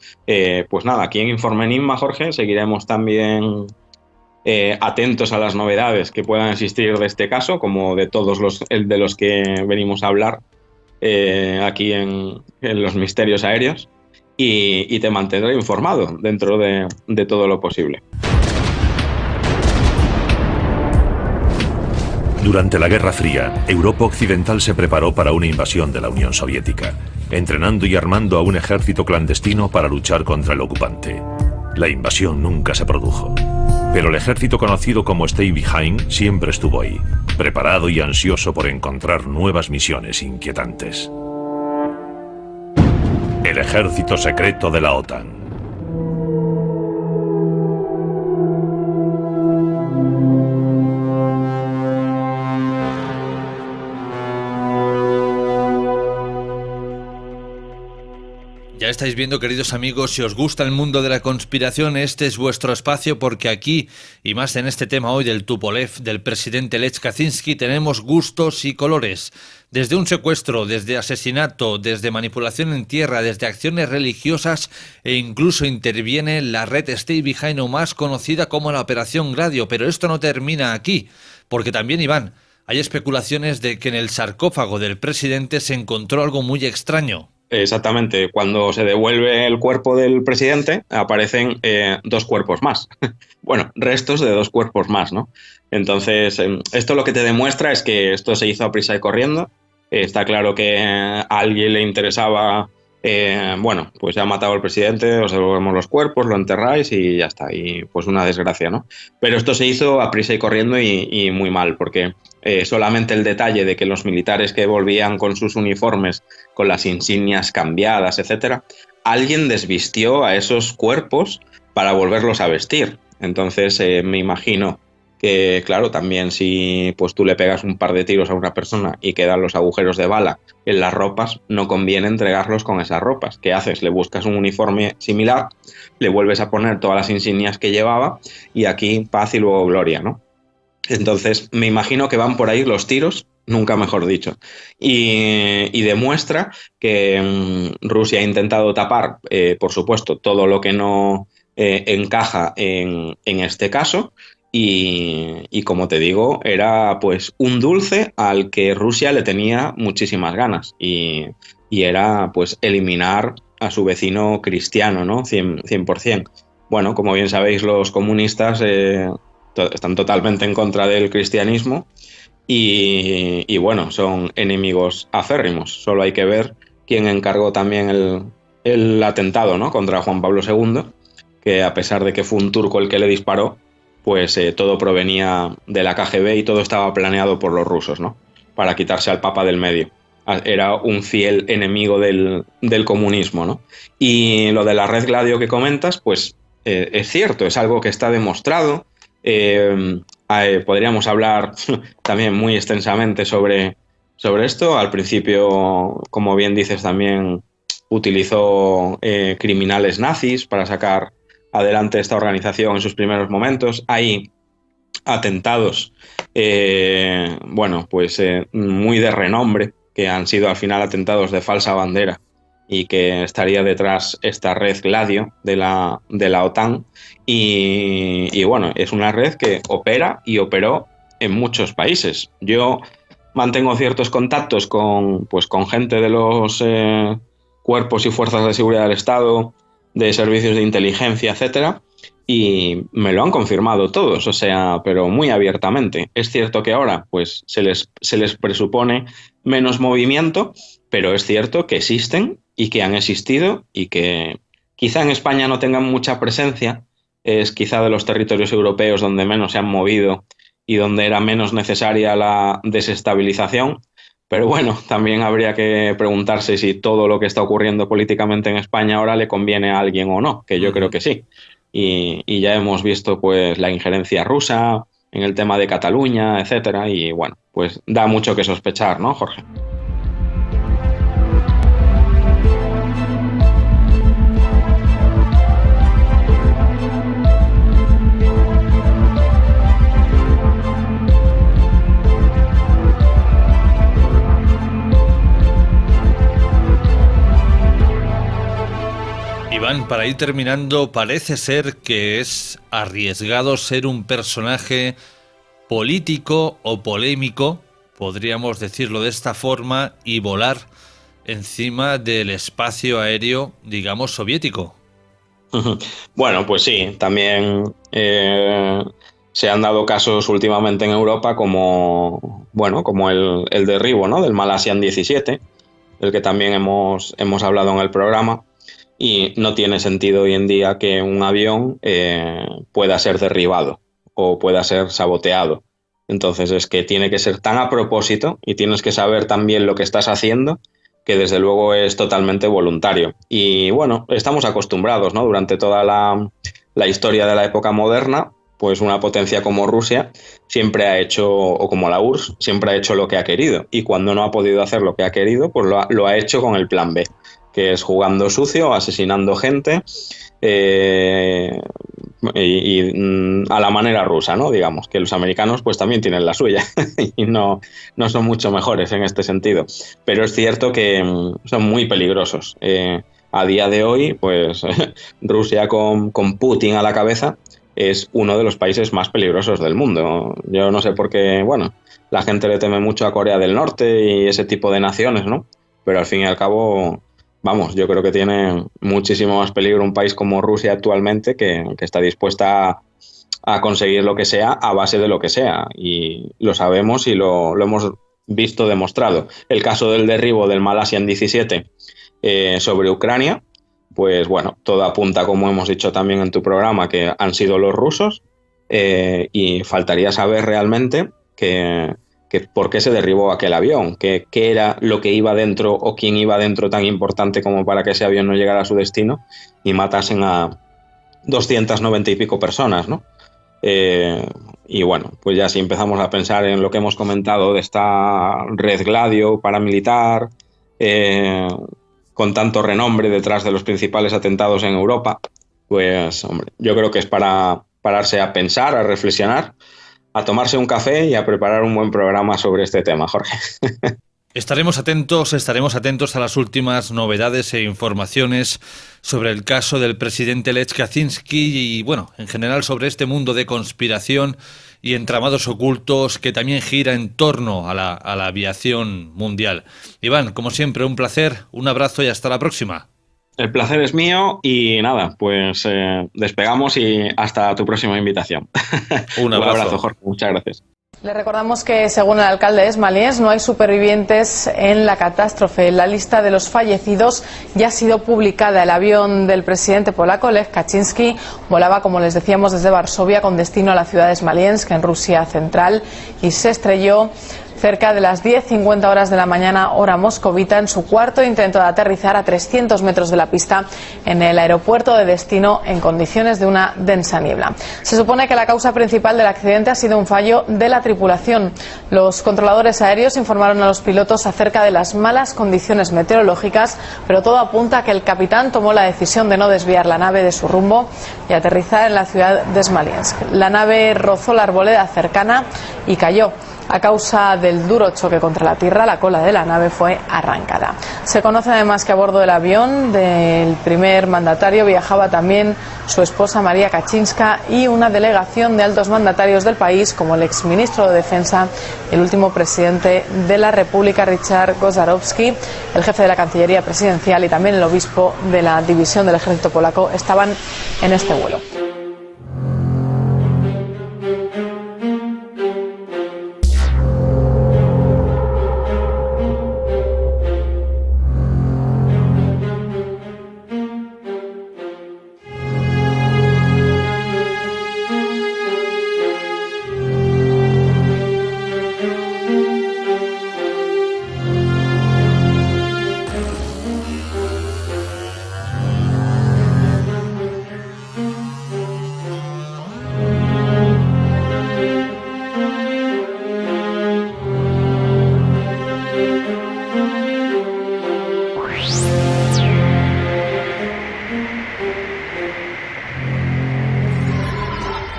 pues nada, aquí en Informe Enigma, Jorge, seguiremos también atentos a las novedades que puedan existir de este caso, como de todos de los que venimos a hablar aquí en los misterios aéreos, y te mantendré informado dentro de todo lo posible.
Durante la Guerra Fría, Europa Occidental se preparó para una invasión de la Unión Soviética, entrenando y armando a un ejército clandestino para luchar contra el ocupante. La invasión nunca se produjo, pero el ejército conocido como Stay Behind siempre estuvo ahí, preparado y ansioso por encontrar nuevas misiones inquietantes. El ejército secreto de la OTAN.
Ya estáis viendo, queridos amigos, si os gusta el mundo de la conspiración, este es vuestro espacio, porque aquí, y más en este tema hoy del Tupolev, del presidente Lech Kaczynski, tenemos gustos y colores. Desde un secuestro, desde asesinato, desde manipulación en tierra, desde acciones religiosas, e incluso interviene la red Stay Behind, o más conocida como la Operación Gladio. Pero esto no termina aquí, porque también, Iván, hay especulaciones de que en el sarcófago del presidente se encontró algo muy extraño.
Exactamente, cuando se devuelve el cuerpo del presidente aparecen dos cuerpos más. Bueno, restos de dos cuerpos más, ¿no? Entonces, esto lo que te demuestra es que esto se hizo a prisa y corriendo. Está claro que a alguien le interesaba, bueno, pues ya ha matado al presidente, os devolvemos los cuerpos, lo enterráis y ya está. Y pues una desgracia, ¿no? Pero esto se hizo a prisa y corriendo y muy mal, porque solamente el detalle de que los militares que volvían con sus uniformes, con las insignias cambiadas, etcétera, alguien desvistió a esos cuerpos para volverlos a vestir. Entonces me imagino que, claro, también si pues tú le pegas un par de tiros a una persona y quedan los agujeros de bala en las ropas, no conviene entregarlos con esas ropas. ¿Qué haces? Le buscas un uniforme similar, le vuelves a poner todas las insignias que llevaba y aquí paz y luego gloria, ¿no? Entonces me imagino que van por ahí los tiros, nunca mejor dicho, y demuestra que Rusia ha intentado tapar, por supuesto, todo lo que no encaja en este caso. Y como te digo, era pues un dulce al que Rusia le tenía muchísimas ganas y era pues eliminar a su vecino cristiano, ¿no? 100%. Bueno, como bien sabéis, los comunistas están totalmente en contra del cristianismo y bueno, son enemigos acérrimos. Solo hay que ver quién encargó también el atentado, ¿no? Contra Juan Pablo II, que a pesar de que fue un turco el que le disparó, pues todo provenía de la KGB y todo estaba planeado por los rusos, ¿no? Para quitarse al Papa del medio. Era un fiel enemigo del comunismo, ¿no? Y lo de la red Gladio que comentas, pues es cierto, es algo que está demostrado. Podríamos hablar también muy extensamente sobre esto. Al principio, como bien dices, también utilizó criminales nazis para sacar adelante esta organización en sus primeros momentos. Hay atentados, bueno, pues muy de renombre, que han sido al final atentados de falsa bandera y que estaría detrás esta red Gladio de la OTAN. Y bueno, es una red que opera y operó en muchos países. Yo mantengo ciertos contactos con gente de los cuerpos y fuerzas de seguridad del Estado, de servicios de inteligencia, etcétera, y me lo han confirmado todos, o sea, pero muy abiertamente. Es cierto que ahora pues se les presupone menos movimiento, pero es cierto que existen y que han existido y que quizá en España no tengan mucha presencia, es quizá de los territorios europeos donde menos se han movido y donde era menos necesaria la desestabilización. Pero bueno, también habría que preguntarse si todo lo que está ocurriendo políticamente en España ahora le conviene a alguien o no, que yo creo que sí. Y ya hemos visto pues la injerencia rusa en el tema de Cataluña, etcétera, y bueno, pues da mucho que sospechar, ¿no, Jorge?
Iván, para ir terminando, parece ser que es arriesgado ser un personaje político o polémico, podríamos decirlo de esta forma, y volar encima del espacio aéreo, digamos, soviético.
Bueno, pues sí, también se han dado casos últimamente en Europa como el derribo, ¿no?, del Malasian 17, del que también hemos hablado en el programa. Y no tiene sentido hoy en día que un avión pueda ser derribado o pueda ser saboteado. Entonces es que tiene que ser tan a propósito y tienes que saber también lo que estás haciendo, que desde luego es totalmente voluntario. Y bueno, estamos acostumbrados, ¿no? Durante toda la historia de la época moderna, pues una potencia como Rusia siempre ha hecho, o como la URSS, siempre ha hecho lo que ha querido. Y cuando no ha podido hacer lo que ha querido, pues lo ha hecho con el plan B. que es jugando sucio, asesinando gente a la manera rusa, ¿no? Digamos que los americanos pues también tienen la suya y no son mucho mejores en este sentido, pero es cierto que son muy peligrosos. A día de hoy, pues Rusia con Putin a la cabeza es uno de los países más peligrosos del mundo. Yo no sé por qué, bueno, la gente le teme mucho a Corea del Norte y ese tipo de naciones, ¿no? Pero al fin y al cabo, vamos, yo creo que tiene muchísimo más peligro un país como Rusia actualmente, que está dispuesta a conseguir lo que sea a base de lo que sea. Y lo sabemos y lo hemos visto demostrado. El caso del derribo del Malasian 17 sobre Ucrania, pues bueno, todo apunta, como hemos dicho también en tu programa, que han sido los rusos, y faltaría saber realmente que por qué se derribó aquel avión, qué era lo que iba dentro o quién iba dentro tan importante como para que ese avión no llegara a su destino y matasen a 290 y pico personas, ¿no? Y bueno, pues ya si empezamos a pensar en lo que hemos comentado de esta red Gladio paramilitar, con tanto renombre detrás de los principales atentados en Europa, pues hombre, yo creo que es para pararse a pensar, a reflexionar, a tomarse un café y a preparar un buen programa sobre este tema, Jorge.
Estaremos atentos a las últimas novedades e informaciones sobre el caso del presidente Lech Kaczynski y, bueno, en general sobre este mundo de conspiración y entramados ocultos que también gira en torno a la aviación mundial. Iván, como siempre, un placer, un abrazo y hasta la próxima.
El placer es mío y nada, pues despegamos y hasta tu próxima invitación.
Un abrazo.
Un abrazo, Jorge. Muchas gracias.
Le recordamos que, según el alcalde de Smolensk, no hay supervivientes en la catástrofe. La lista de los fallecidos ya ha sido publicada. El avión del presidente polaco, Lech Kaczynski, volaba, como les decíamos, desde Varsovia con destino a la ciudad de Smolensk, en Rusia central, y se estrelló cerca de las 10:50 horas de la mañana, hora moscovita, en su cuarto intento de aterrizar a 300 metros de la pista en el aeropuerto de destino en condiciones de una densa niebla. Se supone que la causa principal del accidente ha sido un fallo de la tripulación. Los controladores aéreos informaron a los pilotos acerca de las malas condiciones meteorológicas, pero todo apunta a que el capitán tomó la decisión de no desviar la nave de su rumbo y aterrizar en la ciudad de Smolensk. La nave rozó la arboleda cercana y cayó. A causa del duro choque contra la tierra, la cola de la nave fue arrancada. Se conoce además que a bordo del avión del primer mandatario viajaba también su esposa María Kaczynska y una delegación de altos mandatarios del país, como el exministro de Defensa y el último presidente de la República, Richard Gozarowski, el jefe de la Cancillería Presidencial y también el obispo de la división del ejército polaco estaban en este vuelo.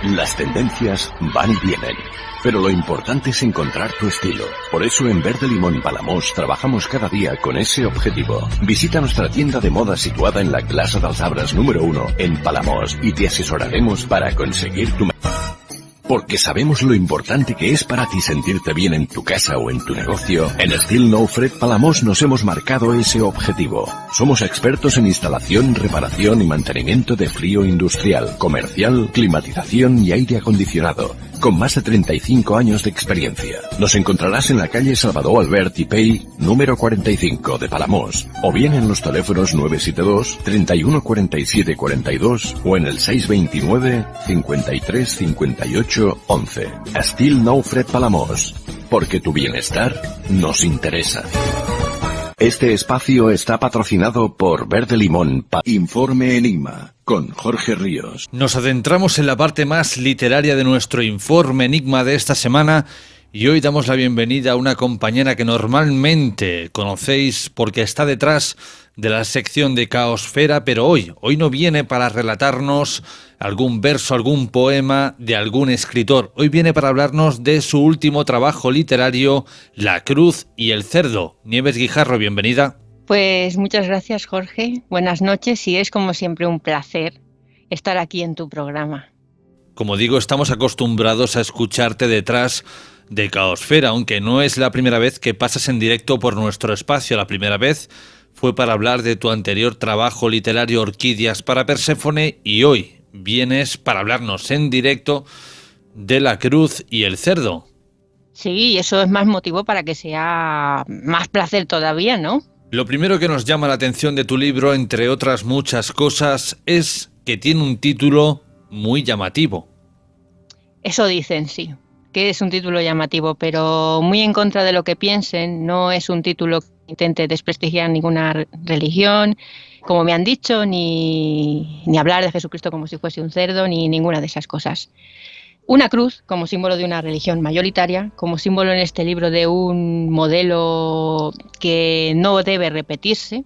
Las tendencias van y vienen, pero lo importante es encontrar tu estilo. Por eso en Verde Limón Palamós trabajamos cada día con ese objetivo. Visita nuestra tienda de moda situada en la Plaza dels Arbres número 1 en Palamós y te asesoraremos para conseguir tu porque sabemos lo importante que es para ti sentirte bien en tu casa o en tu negocio. En Estil Nou Fred Palamós nos hemos marcado ese objetivo. Somos expertos en instalación, reparación y mantenimiento de frío industrial, comercial, climatización y aire acondicionado, con más de 35 años de experiencia. Nos encontrarás en la calle Salvador Albert i Pei, número 45 de Palamós, o bien en los teléfonos 972 31 47 42 o en el 629 53 58 11. Estil Nou Fred Palamós, porque tu bienestar nos interesa. Este espacio está patrocinado por Verde Limón. Informe Enigma, con Jorge Ríos.
Nos adentramos en la parte más literaria de nuestro Informe Enigma de esta semana Y hoy damos la bienvenida a una compañera que normalmente conocéis porque está detrás de la sección de Caosfera, pero hoy no viene para relatarnos algún verso, algún poema de algún escritor. Hoy viene para hablarnos de su último trabajo literario, La Cruz y el Cerdo. Nieves Guijarro, bienvenida.
Pues muchas gracias, Jorge. Buenas noches y es como siempre un placer estar aquí en tu programa.
Como digo, estamos acostumbrados a escucharte detrás de Caosfera, aunque no es la primera vez que pasas en directo por nuestro espacio. La primera vez fue para hablar de tu anterior trabajo literario Orquídeas para Perséfone y hoy vienes para hablarnos en directo de La Cruz y el Cerdo.
Sí, y eso es más motivo para que sea más placer todavía, ¿no?
Lo primero que nos llama la atención de tu libro, entre otras muchas cosas, es que tiene un título muy llamativo.
Eso dicen, sí, que es un título llamativo, pero muy en contra de lo que piensen. No es un título que intente desprestigiar ninguna religión, como me han dicho, ni hablar de Jesucristo como si fuese un cerdo, ni ninguna de esas cosas. Una cruz como símbolo de una religión mayoritaria, como símbolo en este libro de un modelo que no debe repetirse,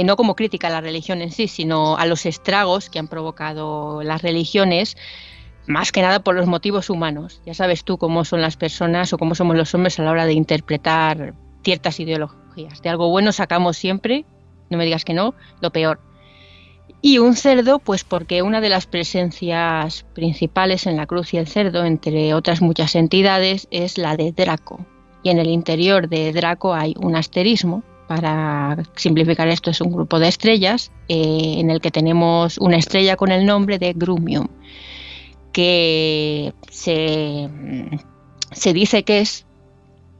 no como crítica a la religión en sí, sino a los estragos que han provocado las religiones, más que nada por los motivos humanos. Ya sabes tú cómo son las personas o cómo somos los hombres a la hora de interpretar ciertas ideologías. De algo bueno sacamos siempre, no me digas que no, lo peor. Y un cerdo, pues porque una de las presencias principales en La Cruz y el Cerdo, entre otras muchas entidades, es la de Draco. Y en el interior de Draco hay un asterismo. Para simplificar esto, es un grupo de estrellas en el que tenemos una estrella con el nombre de Grumium, que se dice que es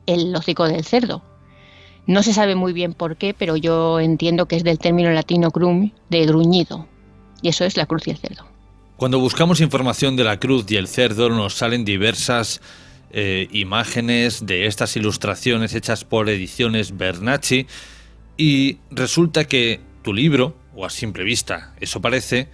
el hocico del cerdo. No se sabe muy bien por qué, pero yo entiendo que es del término latino grum, de gruñido, y eso es La Cruz y el Cerdo.
Cuando buscamos información de La Cruz y el Cerdo nos salen diversas imágenes de estas ilustraciones hechas por Ediciones Bernacchi y resulta que tu libro, o a simple vista eso parece,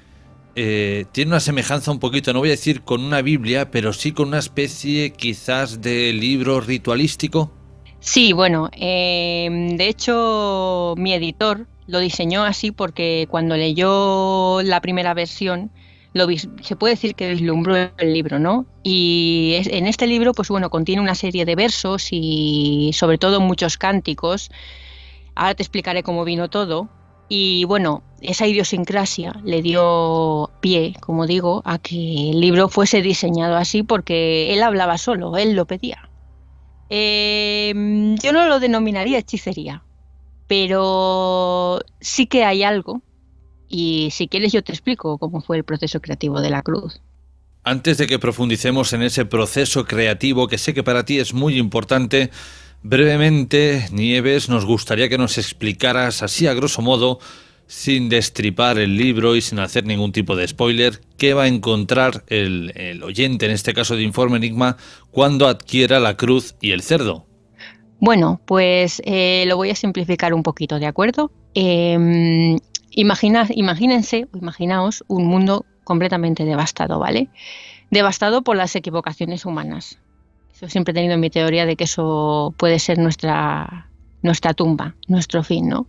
tiene una semejanza un poquito, no voy a decir con una Biblia, pero sí con una especie quizás de libro ritualístico.
Sí, bueno, de hecho mi editor lo diseñó así porque cuando leyó la primera versión se puede decir que vislumbró el libro, ¿no? Y en este libro, pues bueno, contiene una serie de versos y sobre todo muchos cánticos. Ahora te explicaré cómo vino todo. Y bueno, esa idiosincrasia le dio pie, como digo, a que el libro fuese diseñado así porque él hablaba solo, él lo pedía. Yo no lo denominaría hechicería, pero sí que hay algo, y si quieres yo te explico cómo fue el proceso creativo de La Cruz.
Antes de que profundicemos en ese proceso creativo que sé que para ti es muy importante, brevemente, Nieves, nos gustaría que nos explicaras así a grosso modo, sin destripar el libro y sin hacer ningún tipo de spoiler, qué va a encontrar el oyente, en este caso de Informe Enigma, cuando adquiera La Cruz y el Cerdo.
Bueno, pues lo voy a simplificar un poquito, ¿de acuerdo? Imaginaos un mundo completamente devastado, ¿vale? Devastado por las equivocaciones humanas. Yo siempre he tenido mi teoría de que eso puede ser nuestra tumba, nuestro fin, ¿no?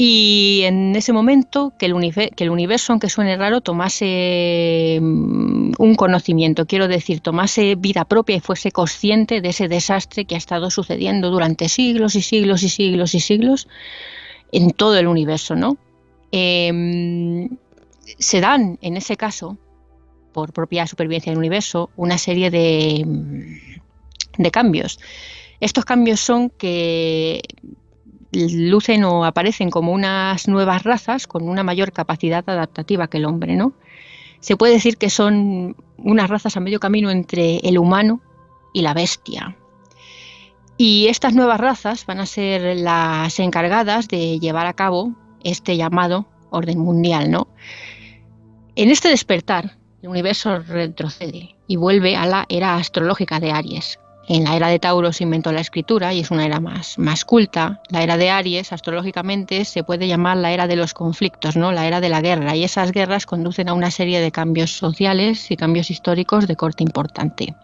Y en ese momento que el universo, aunque suene raro, tomase un conocimiento, quiero decir, tomase vida propia y fuese consciente de ese desastre que ha estado sucediendo durante siglos y siglos y siglos y siglos en todo el universo, ¿no? Se dan, en ese caso, por propia supervivencia del universo, una serie de cambios. Estos cambios son que lucen o aparecen como unas nuevas razas con una mayor capacidad adaptativa que el hombre, ¿no? Se puede decir que son unas razas a medio camino entre el humano y la bestia. Y estas nuevas razas van a ser las encargadas de llevar a cabo este llamado orden mundial, ¿no? En este despertar, el universo retrocede y vuelve a la era astrológica de Aries, En la era de Tauro se inventó la escritura y es una era más culta. La era de Aries, astrológicamente, se puede llamar la era de los conflictos, ¿no? La era de la guerra. Y esas guerras conducen a una serie de cambios sociales y cambios históricos de corte importante.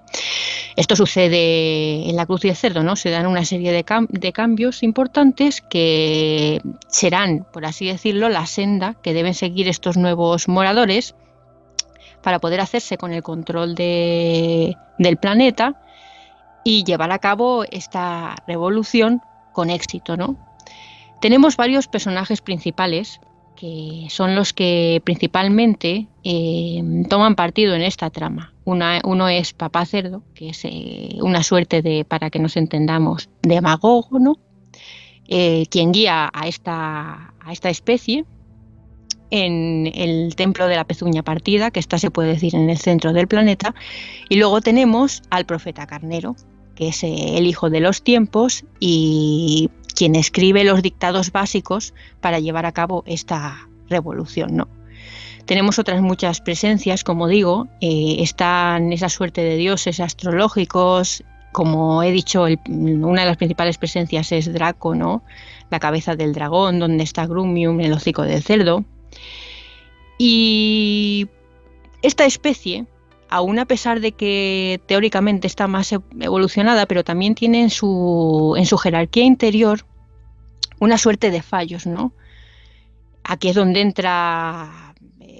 Esto sucede en la Cruz y el Cerdo, ¿no? Se dan una serie de cambios importantes que serán, por así decirlo, la senda que deben seguir estos nuevos moradores para poder hacerse con el control del planeta y llevar a cabo esta revolución con éxito, ¿no? Tenemos varios personajes principales que son los que principalmente toman partido en esta trama. Uno es Papá Cerdo, que es una suerte de, para que nos entendamos, demagogo, ¿no? Quien guía a esta especie en el templo de la pezuña partida, que está, se puede decir, en el centro del planeta. Y luego tenemos al profeta Carnero, que es el hijo de los tiempos y quien escribe los dictados básicos para llevar a cabo esta revolución, ¿no? Tenemos otras muchas presencias, como digo, están esa suerte de dioses astrológicos. Como he dicho, una de las principales presencias es Draco, ¿no? La cabeza del dragón, donde está Grumium, el hocico del cerdo. Y esta especie, aún a pesar de que teóricamente está más evolucionada, pero también tiene en su jerarquía interior una suerte de fallos, ¿no? Aquí es donde entra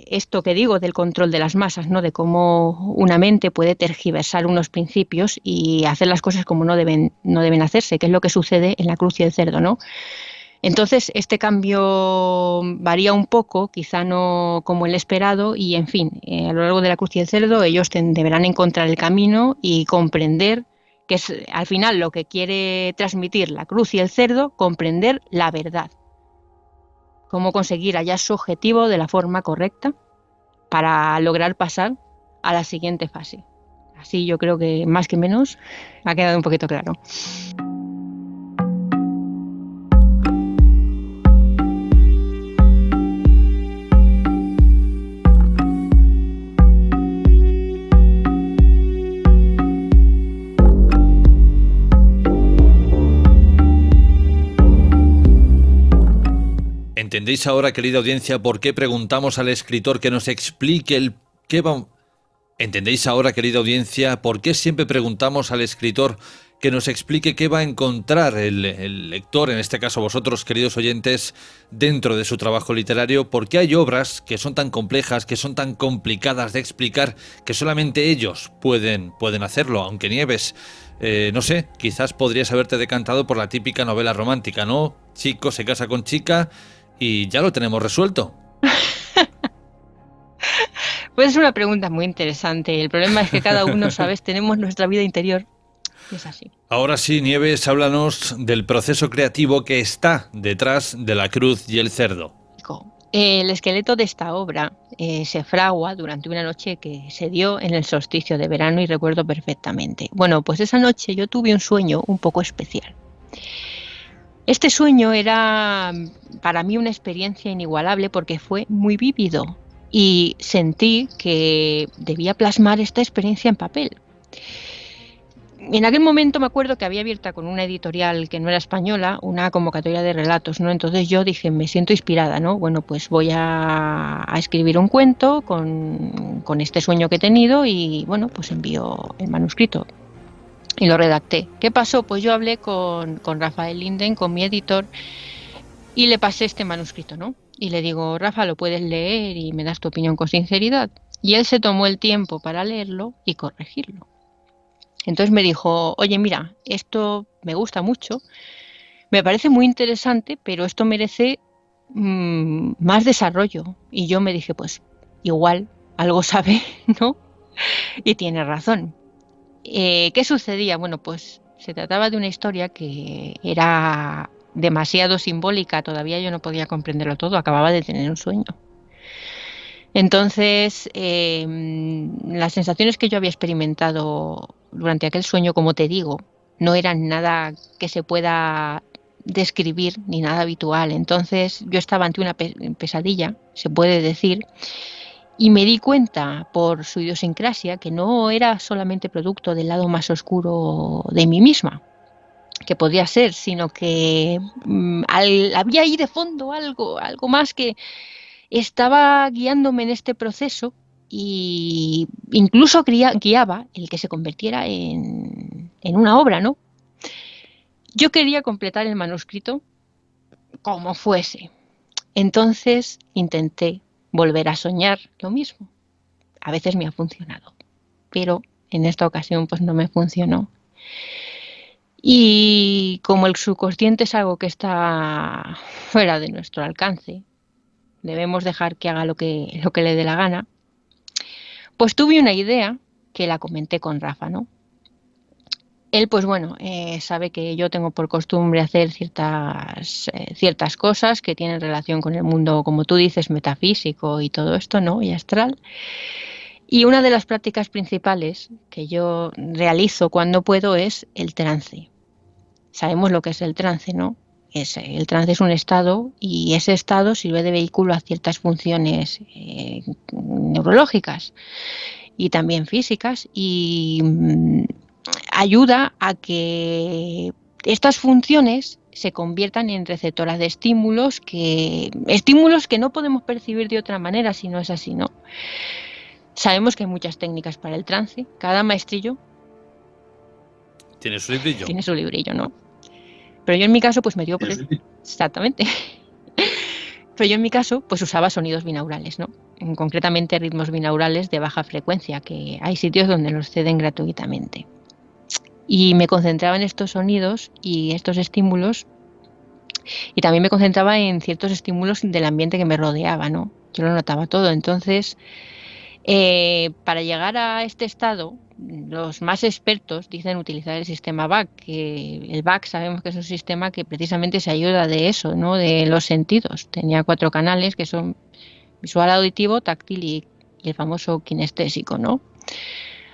esto que digo del control de las masas, ¿no? De cómo una mente puede tergiversar unos principios y hacer las cosas como no deben hacerse, que es lo que sucede en la Cruz y el Cerdo, ¿no? Entonces, este cambio varía un poco, quizá no como el esperado, y en fin, a lo largo de la Cruz y el Cerdo ellos deberán encontrar el camino y comprender que es al final lo que quiere transmitir la Cruz y el Cerdo, comprender la verdad. Cómo conseguir hallar su objetivo de la forma correcta para lograr pasar a la siguiente fase. Así yo creo que más que menos ha quedado un poquito claro.
¿Entendéis ahora, querida audiencia, por qué preguntamos al escritor que nos explique ¿Entendéis ahora, querida audiencia, por qué siempre preguntamos al escritor que nos explique qué va a encontrar el lector, en este caso vosotros, queridos oyentes, dentro de su trabajo literario? ¿Por qué hay obras que son tan complejas, que son tan complicadas de explicar, que solamente ellos pueden hacerlo? Aunque Nieves, no sé, quizás podrías haberte decantado por la típica novela romántica, ¿no? Chico se casa con chica y ya lo tenemos resuelto.
Pues es una pregunta muy interesante. El problema es que cada uno, ¿sabes? Tenemos nuestra vida interior. Es así.
Ahora sí, Nieves, háblanos del proceso creativo que está detrás de La Cruz y el Cerdo.
El esqueleto de esta obra se fragua durante una noche que se dio en el solsticio de verano y recuerdo perfectamente. Bueno, pues esa noche yo tuve un sueño un poco especial. Este sueño era para mí una experiencia inigualable porque fue muy vívido y sentí que debía plasmar esta experiencia en papel. En aquel momento me acuerdo que había abierta con una editorial que no era española una convocatoria de relatos, ¿no? Entonces yo dije, me siento inspirada, ¿no? Bueno, pues voy a escribir un cuento con este sueño que he tenido y, bueno, pues envío el manuscrito. Y lo redacté. ¿Qué pasó? Pues yo hablé con Rafael Linden, con mi editor, y le pasé este manuscrito, ¿no? Y le digo, Rafa, lo puedes leer y me das tu opinión con sinceridad. Y él se tomó el tiempo para leerlo y corregirlo. Entonces me dijo, oye, mira, esto me gusta mucho, me parece muy interesante, pero esto merece más desarrollo. Y yo me dije, pues igual algo sabe, ¿no? Y tiene razón. ¿Qué sucedía? Bueno, pues se trataba de una historia que era demasiado simbólica, todavía yo no podía comprenderlo todo, acababa de tener un sueño. Entonces, las sensaciones que yo había experimentado durante aquel sueño, como te digo, no eran nada que se pueda describir ni nada habitual. Entonces, yo estaba ante una pesadilla, se puede decir, Y me di cuenta por su idiosincrasia que no era solamente producto del lado más oscuro de mí misma, que podría ser, sino que había ahí de fondo algo más que estaba guiándome en este proceso y incluso guiaba el que se convirtiera en una obra, ¿no? Yo quería completar el manuscrito como fuese. Entonces intenté volver a soñar lo mismo. A veces me ha funcionado, pero en esta ocasión pues no me funcionó. Y como el subconsciente es algo que está fuera de nuestro alcance, debemos dejar que haga lo que le dé la gana, pues tuve una idea que la comenté con Rafa, ¿no? Él, pues bueno, sabe que yo tengo por costumbre hacer ciertas cosas que tienen relación con el mundo, como tú dices, metafísico y todo esto, ¿no? Y astral. Y una de las prácticas principales que yo realizo cuando puedo es el trance. Sabemos lo que es el trance, ¿no? El trance es un estado y ese estado sirve de vehículo a ciertas funciones neurológicas y también físicas y ayuda a que estas funciones se conviertan en receptoras de estímulos que no podemos percibir de otra manera si no es así, ¿no? Sabemos que hay muchas técnicas para el trance. Cada maestrillo
tiene su librillo.
Tiene su librillo, ¿no? Pero yo en mi caso pues me dio por exactamente. Pero yo en mi caso pues usaba sonidos binaurales, ¿no? Concretamente ritmos binaurales de baja frecuencia, que hay sitios donde los ceden gratuitamente. Y me concentraba en estos sonidos y estos estímulos, y también me concentraba en ciertos estímulos del ambiente que me rodeaba, ¿no? Yo lo notaba todo. Entonces, para llegar a este estado, los más expertos dicen utilizar el sistema BAC, que el BAC sabemos que es un sistema que precisamente se ayuda de eso, ¿no? De los sentidos. Tenía 4 canales que son visual, auditivo, táctil y el famoso kinestésico, ¿no?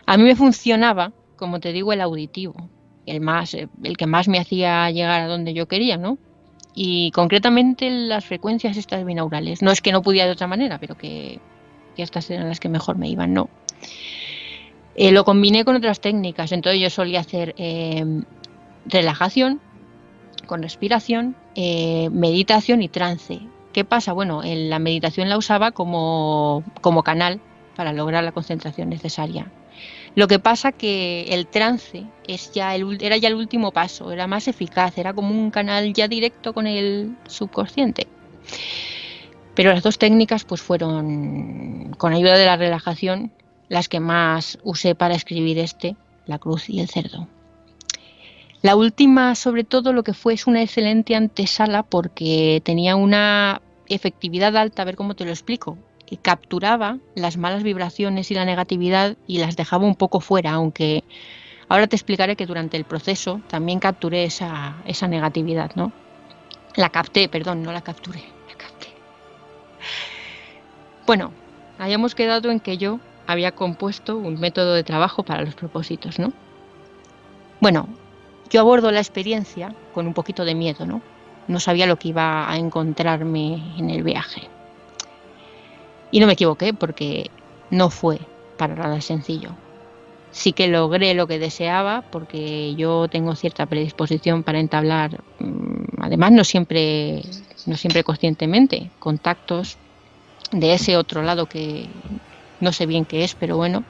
A mí me funcionaba, como te digo, el auditivo, el que más me hacía llegar a donde yo quería, ¿no? Y concretamente las frecuencias estas binaurales. No es que no pudiera de otra manera, pero que estas eran las que mejor me iban, ¿no? Lo combiné con otras técnicas. Entonces yo solía hacer relajación con respiración, meditación y trance. ¿Qué pasa? Bueno, en la meditación la usaba como canal para lograr la concentración necesaria. Lo que pasa que el trance era ya el último paso, era más eficaz, era como un canal ya directo con el subconsciente. Pero las dos técnicas pues fueron, con ayuda de la relajación, las que más usé para escribir La cruz y el cerdo. La última, sobre todo, lo que fue es una excelente antesala porque tenía una efectividad alta, a ver cómo te lo explico. Capturaba las malas vibraciones y la negatividad y las dejaba un poco fuera, aunque ahora te explicaré que durante el proceso también capturé esa negatividad, ¿no? La capté, perdón, no la capturé, la capté. Bueno, habíamos quedado en que yo había compuesto un método de trabajo para los propósitos, ¿no? Bueno, yo abordo la experiencia con un poquito de miedo, ¿no? No sabía lo que iba a encontrarme en el viaje. Y no me equivoqué porque no fue para nada sencillo. Sí que logré lo que deseaba porque yo tengo cierta predisposición para entablar, además no siempre conscientemente, contactos de ese otro lado que no sé bien qué es, pero bueno.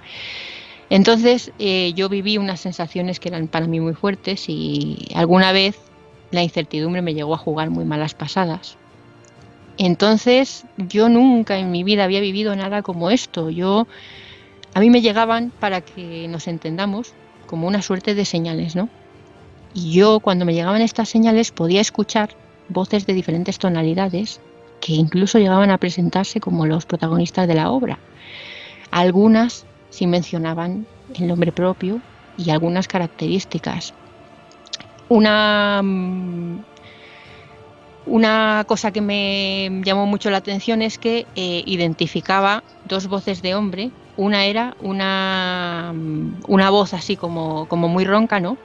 Entonces yo viví unas sensaciones que eran para mí muy fuertes y alguna vez la incertidumbre me llegó a jugar muy malas pasadas. Entonces yo nunca en mi vida había vivido nada como esto. A mí me llegaban, para que nos entendamos, como una suerte de señales, ¿no? Y yo cuando me llegaban estas señales podía escuchar voces de diferentes tonalidades que incluso llegaban a presentarse como los protagonistas de la obra. Algunas sí mencionaban el nombre propio y algunas características. Una cosa que me llamó mucho la atención es que identificaba 2 voces de hombre. Una era una voz así como muy ronca, ¿no?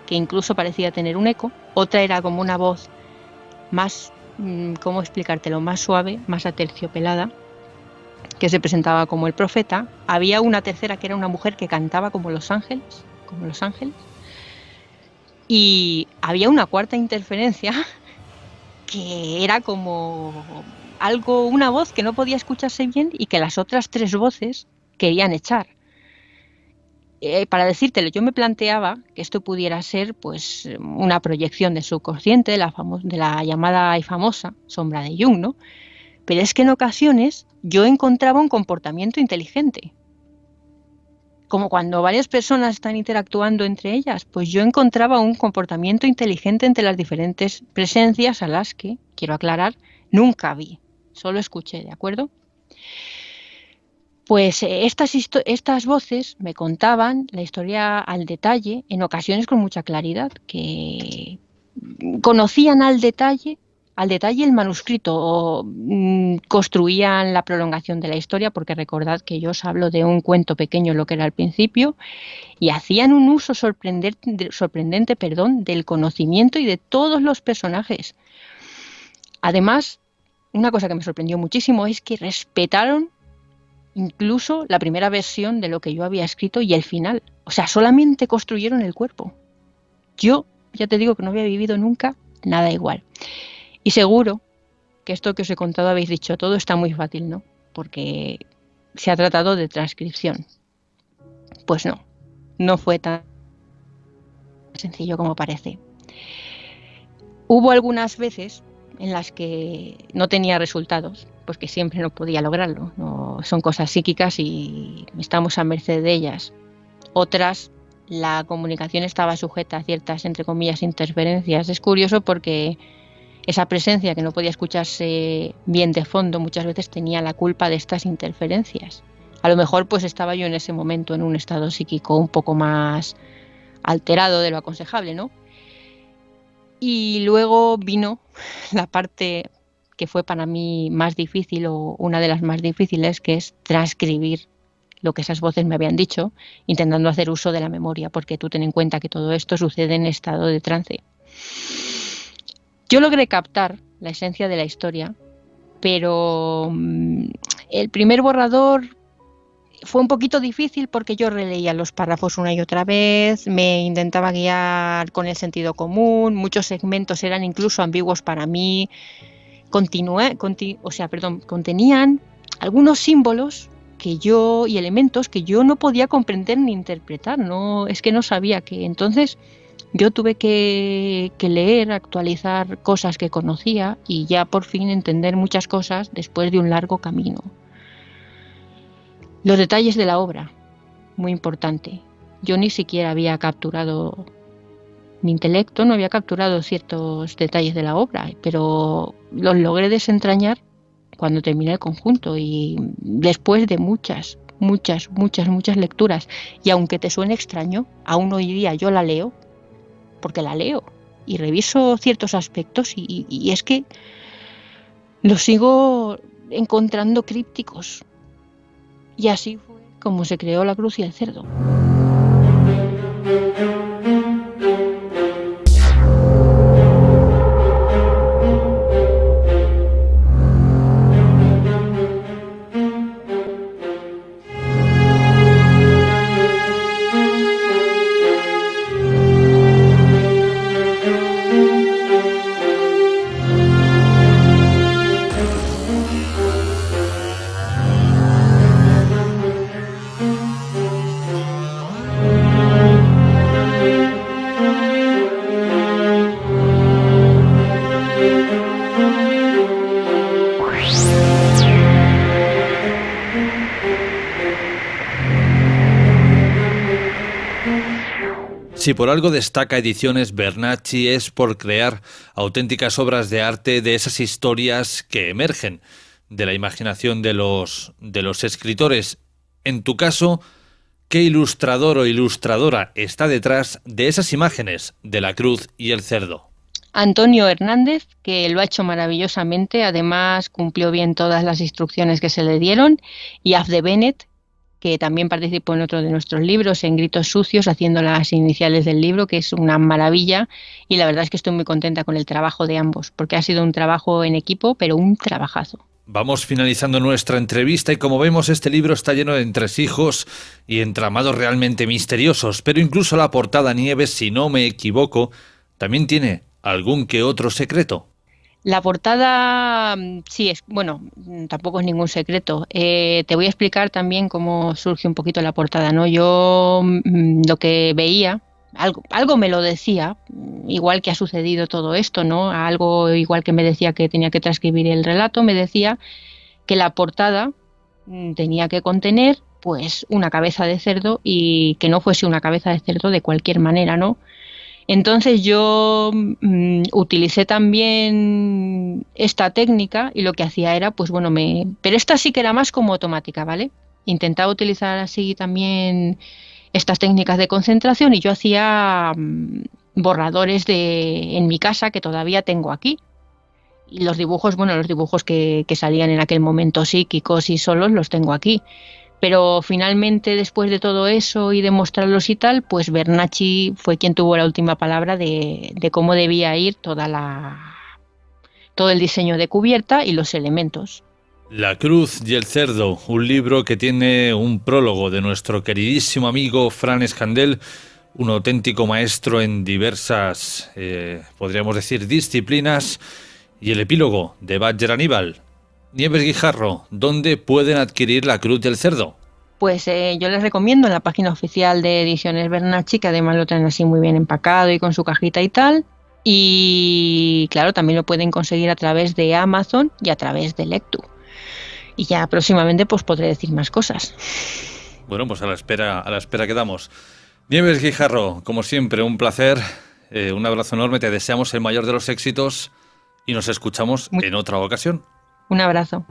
Que incluso parecía tener un eco. Otra era como una voz más, ¿cómo explicártelo? Más suave, más aterciopelada. que se presentaba como el profeta. Había una tercera que era una mujer que cantaba como los ángeles, y había una cuarta interferencia que era como una voz que no podía escucharse bien y que las otras 3 voces querían echar. Para decírtelo, yo me planteaba que esto pudiera ser pues una proyección del subconsciente, de la llamada y famosa sombra de Jung, ¿no? Pero es que en ocasiones yo encontraba un comportamiento inteligente. Como cuando varias personas están interactuando entre ellas, pues yo encontraba un comportamiento inteligente entre las diferentes presencias a las que, quiero aclarar, nunca vi, solo escuché, ¿de acuerdo? Pues estas voces me contaban la historia al detalle, en ocasiones con mucha claridad, que conocían al detalle el manuscrito o construían la prolongación de la historia, porque recordad que yo os hablo de un cuento pequeño, lo que era al principio, y hacían un uso sorprendente del conocimiento y de todos los personajes. Además, una cosa que me sorprendió muchísimo es que respetaron incluso la primera versión de lo que yo había escrito y el final. O sea, solamente construyeron el cuerpo. Yo ya te digo que no había vivido nunca nada igual. Y seguro que esto que os he contado habéis dicho, todo está muy fácil, ¿no? Porque se ha tratado de transcripción. Pues no fue tan sencillo como parece. Hubo algunas veces en las que no tenía resultados, pues que siempre no podía lograrlo. No, son cosas psíquicas y estamos a merced de ellas. Otras, la comunicación estaba sujeta a ciertas, entre comillas, interferencias. Es curioso porque esa presencia que no podía escucharse bien de fondo muchas veces tenía la culpa de estas interferencias. A lo mejor pues estaba yo en ese momento en un estado psíquico un poco más alterado de lo aconsejable, ¿no? Y luego vino la parte que fue para mí más difícil, o una de las más difíciles, que es transcribir lo que esas voces me habían dicho, intentando hacer uso de la memoria, porque tú ten en cuenta que todo esto sucede en estado de trance. Yo logré captar la esencia de la historia, pero el primer borrador fue un poquito difícil porque yo releía los párrafos una y otra vez, me intentaba guiar con el sentido común, muchos segmentos eran incluso ambiguos para mí, contenían algunos símbolos y elementos que yo no podía comprender ni interpretar, es que no sabía qué. Entonces yo tuve que leer, actualizar cosas que conocía y ya por fin entender muchas cosas después de un largo camino. Los detalles de la obra, muy importante. Yo ni siquiera había capturado, mi intelecto no había capturado ciertos detalles de la obra, pero los logré desentrañar cuando terminé el conjunto y después de muchas lecturas. Y aunque te suene extraño, aún hoy día yo la leo, porque la leo y reviso ciertos aspectos y es que los sigo encontrando crípticos. Y así fue como se creó La Cruz y el Cerdo.
Si por algo destaca Ediciones Bernacchi es por crear auténticas obras de arte de esas historias que emergen de la imaginación de los escritores. En tu caso, ¿qué ilustrador o ilustradora está detrás de esas imágenes de La Cruz y el Cerdo?
Antonio Hernández, que lo ha hecho maravillosamente, además cumplió bien todas las instrucciones que se le dieron, y Afde Bennett, que también participó en otro de nuestros libros, en Gritos Sucios, haciendo las iniciales del libro, que es una maravilla, y la verdad es que estoy muy contenta con el trabajo de ambos, porque ha sido un trabajo en equipo, pero un trabajazo.
Vamos finalizando nuestra entrevista y como vemos este libro está lleno de entresijos y entramados realmente misteriosos, pero incluso la portada Nieves, si no me equivoco, también tiene algún que otro secreto.
La portada sí es, bueno, tampoco es ningún secreto. Te voy a explicar también cómo surge un poquito la portada, ¿no? Yo lo que veía, algo me lo decía, igual que ha sucedido todo esto, ¿no? Algo igual que me decía que tenía que transcribir el relato, me decía que la portada tenía que contener pues una cabeza de cerdo y que no fuese una cabeza de cerdo de cualquier manera, ¿no? Entonces yo utilicé también esta técnica y lo que hacía era, pues bueno, pero esta sí que era más como automática, ¿vale? Intentaba utilizar así también estas técnicas de concentración y yo hacía borradores en mi casa que todavía tengo aquí. Y los dibujos, bueno, los dibujos que salían en aquel momento psíquicos y solos los tengo aquí. Pero finalmente, después de todo eso y de mostrarlos y tal, pues Bernacchi fue quien tuvo la última palabra de cómo debía ir todo el diseño de cubierta y los elementos.
La cruz y el cerdo, un libro que tiene un prólogo de nuestro queridísimo amigo Fran Escandell, un auténtico maestro en diversas, podríamos decir, disciplinas, y el epílogo de Badger Aníbal. Nieves Guijarro, ¿dónde pueden adquirir La cruz y el cerdo?
Pues yo les recomiendo en la página oficial de Ediciones Bernacchi, que además lo traen así muy bien empacado y con su cajita y tal. Y claro, también lo pueden conseguir a través de Amazon y a través de Lectu. Y ya próximamente pues podré decir más cosas.
Bueno, pues a la espera quedamos. Nieves Guijarro, como siempre, un placer, un abrazo enorme, te deseamos el mayor de los éxitos y nos escuchamos en otra ocasión.
Un abrazo.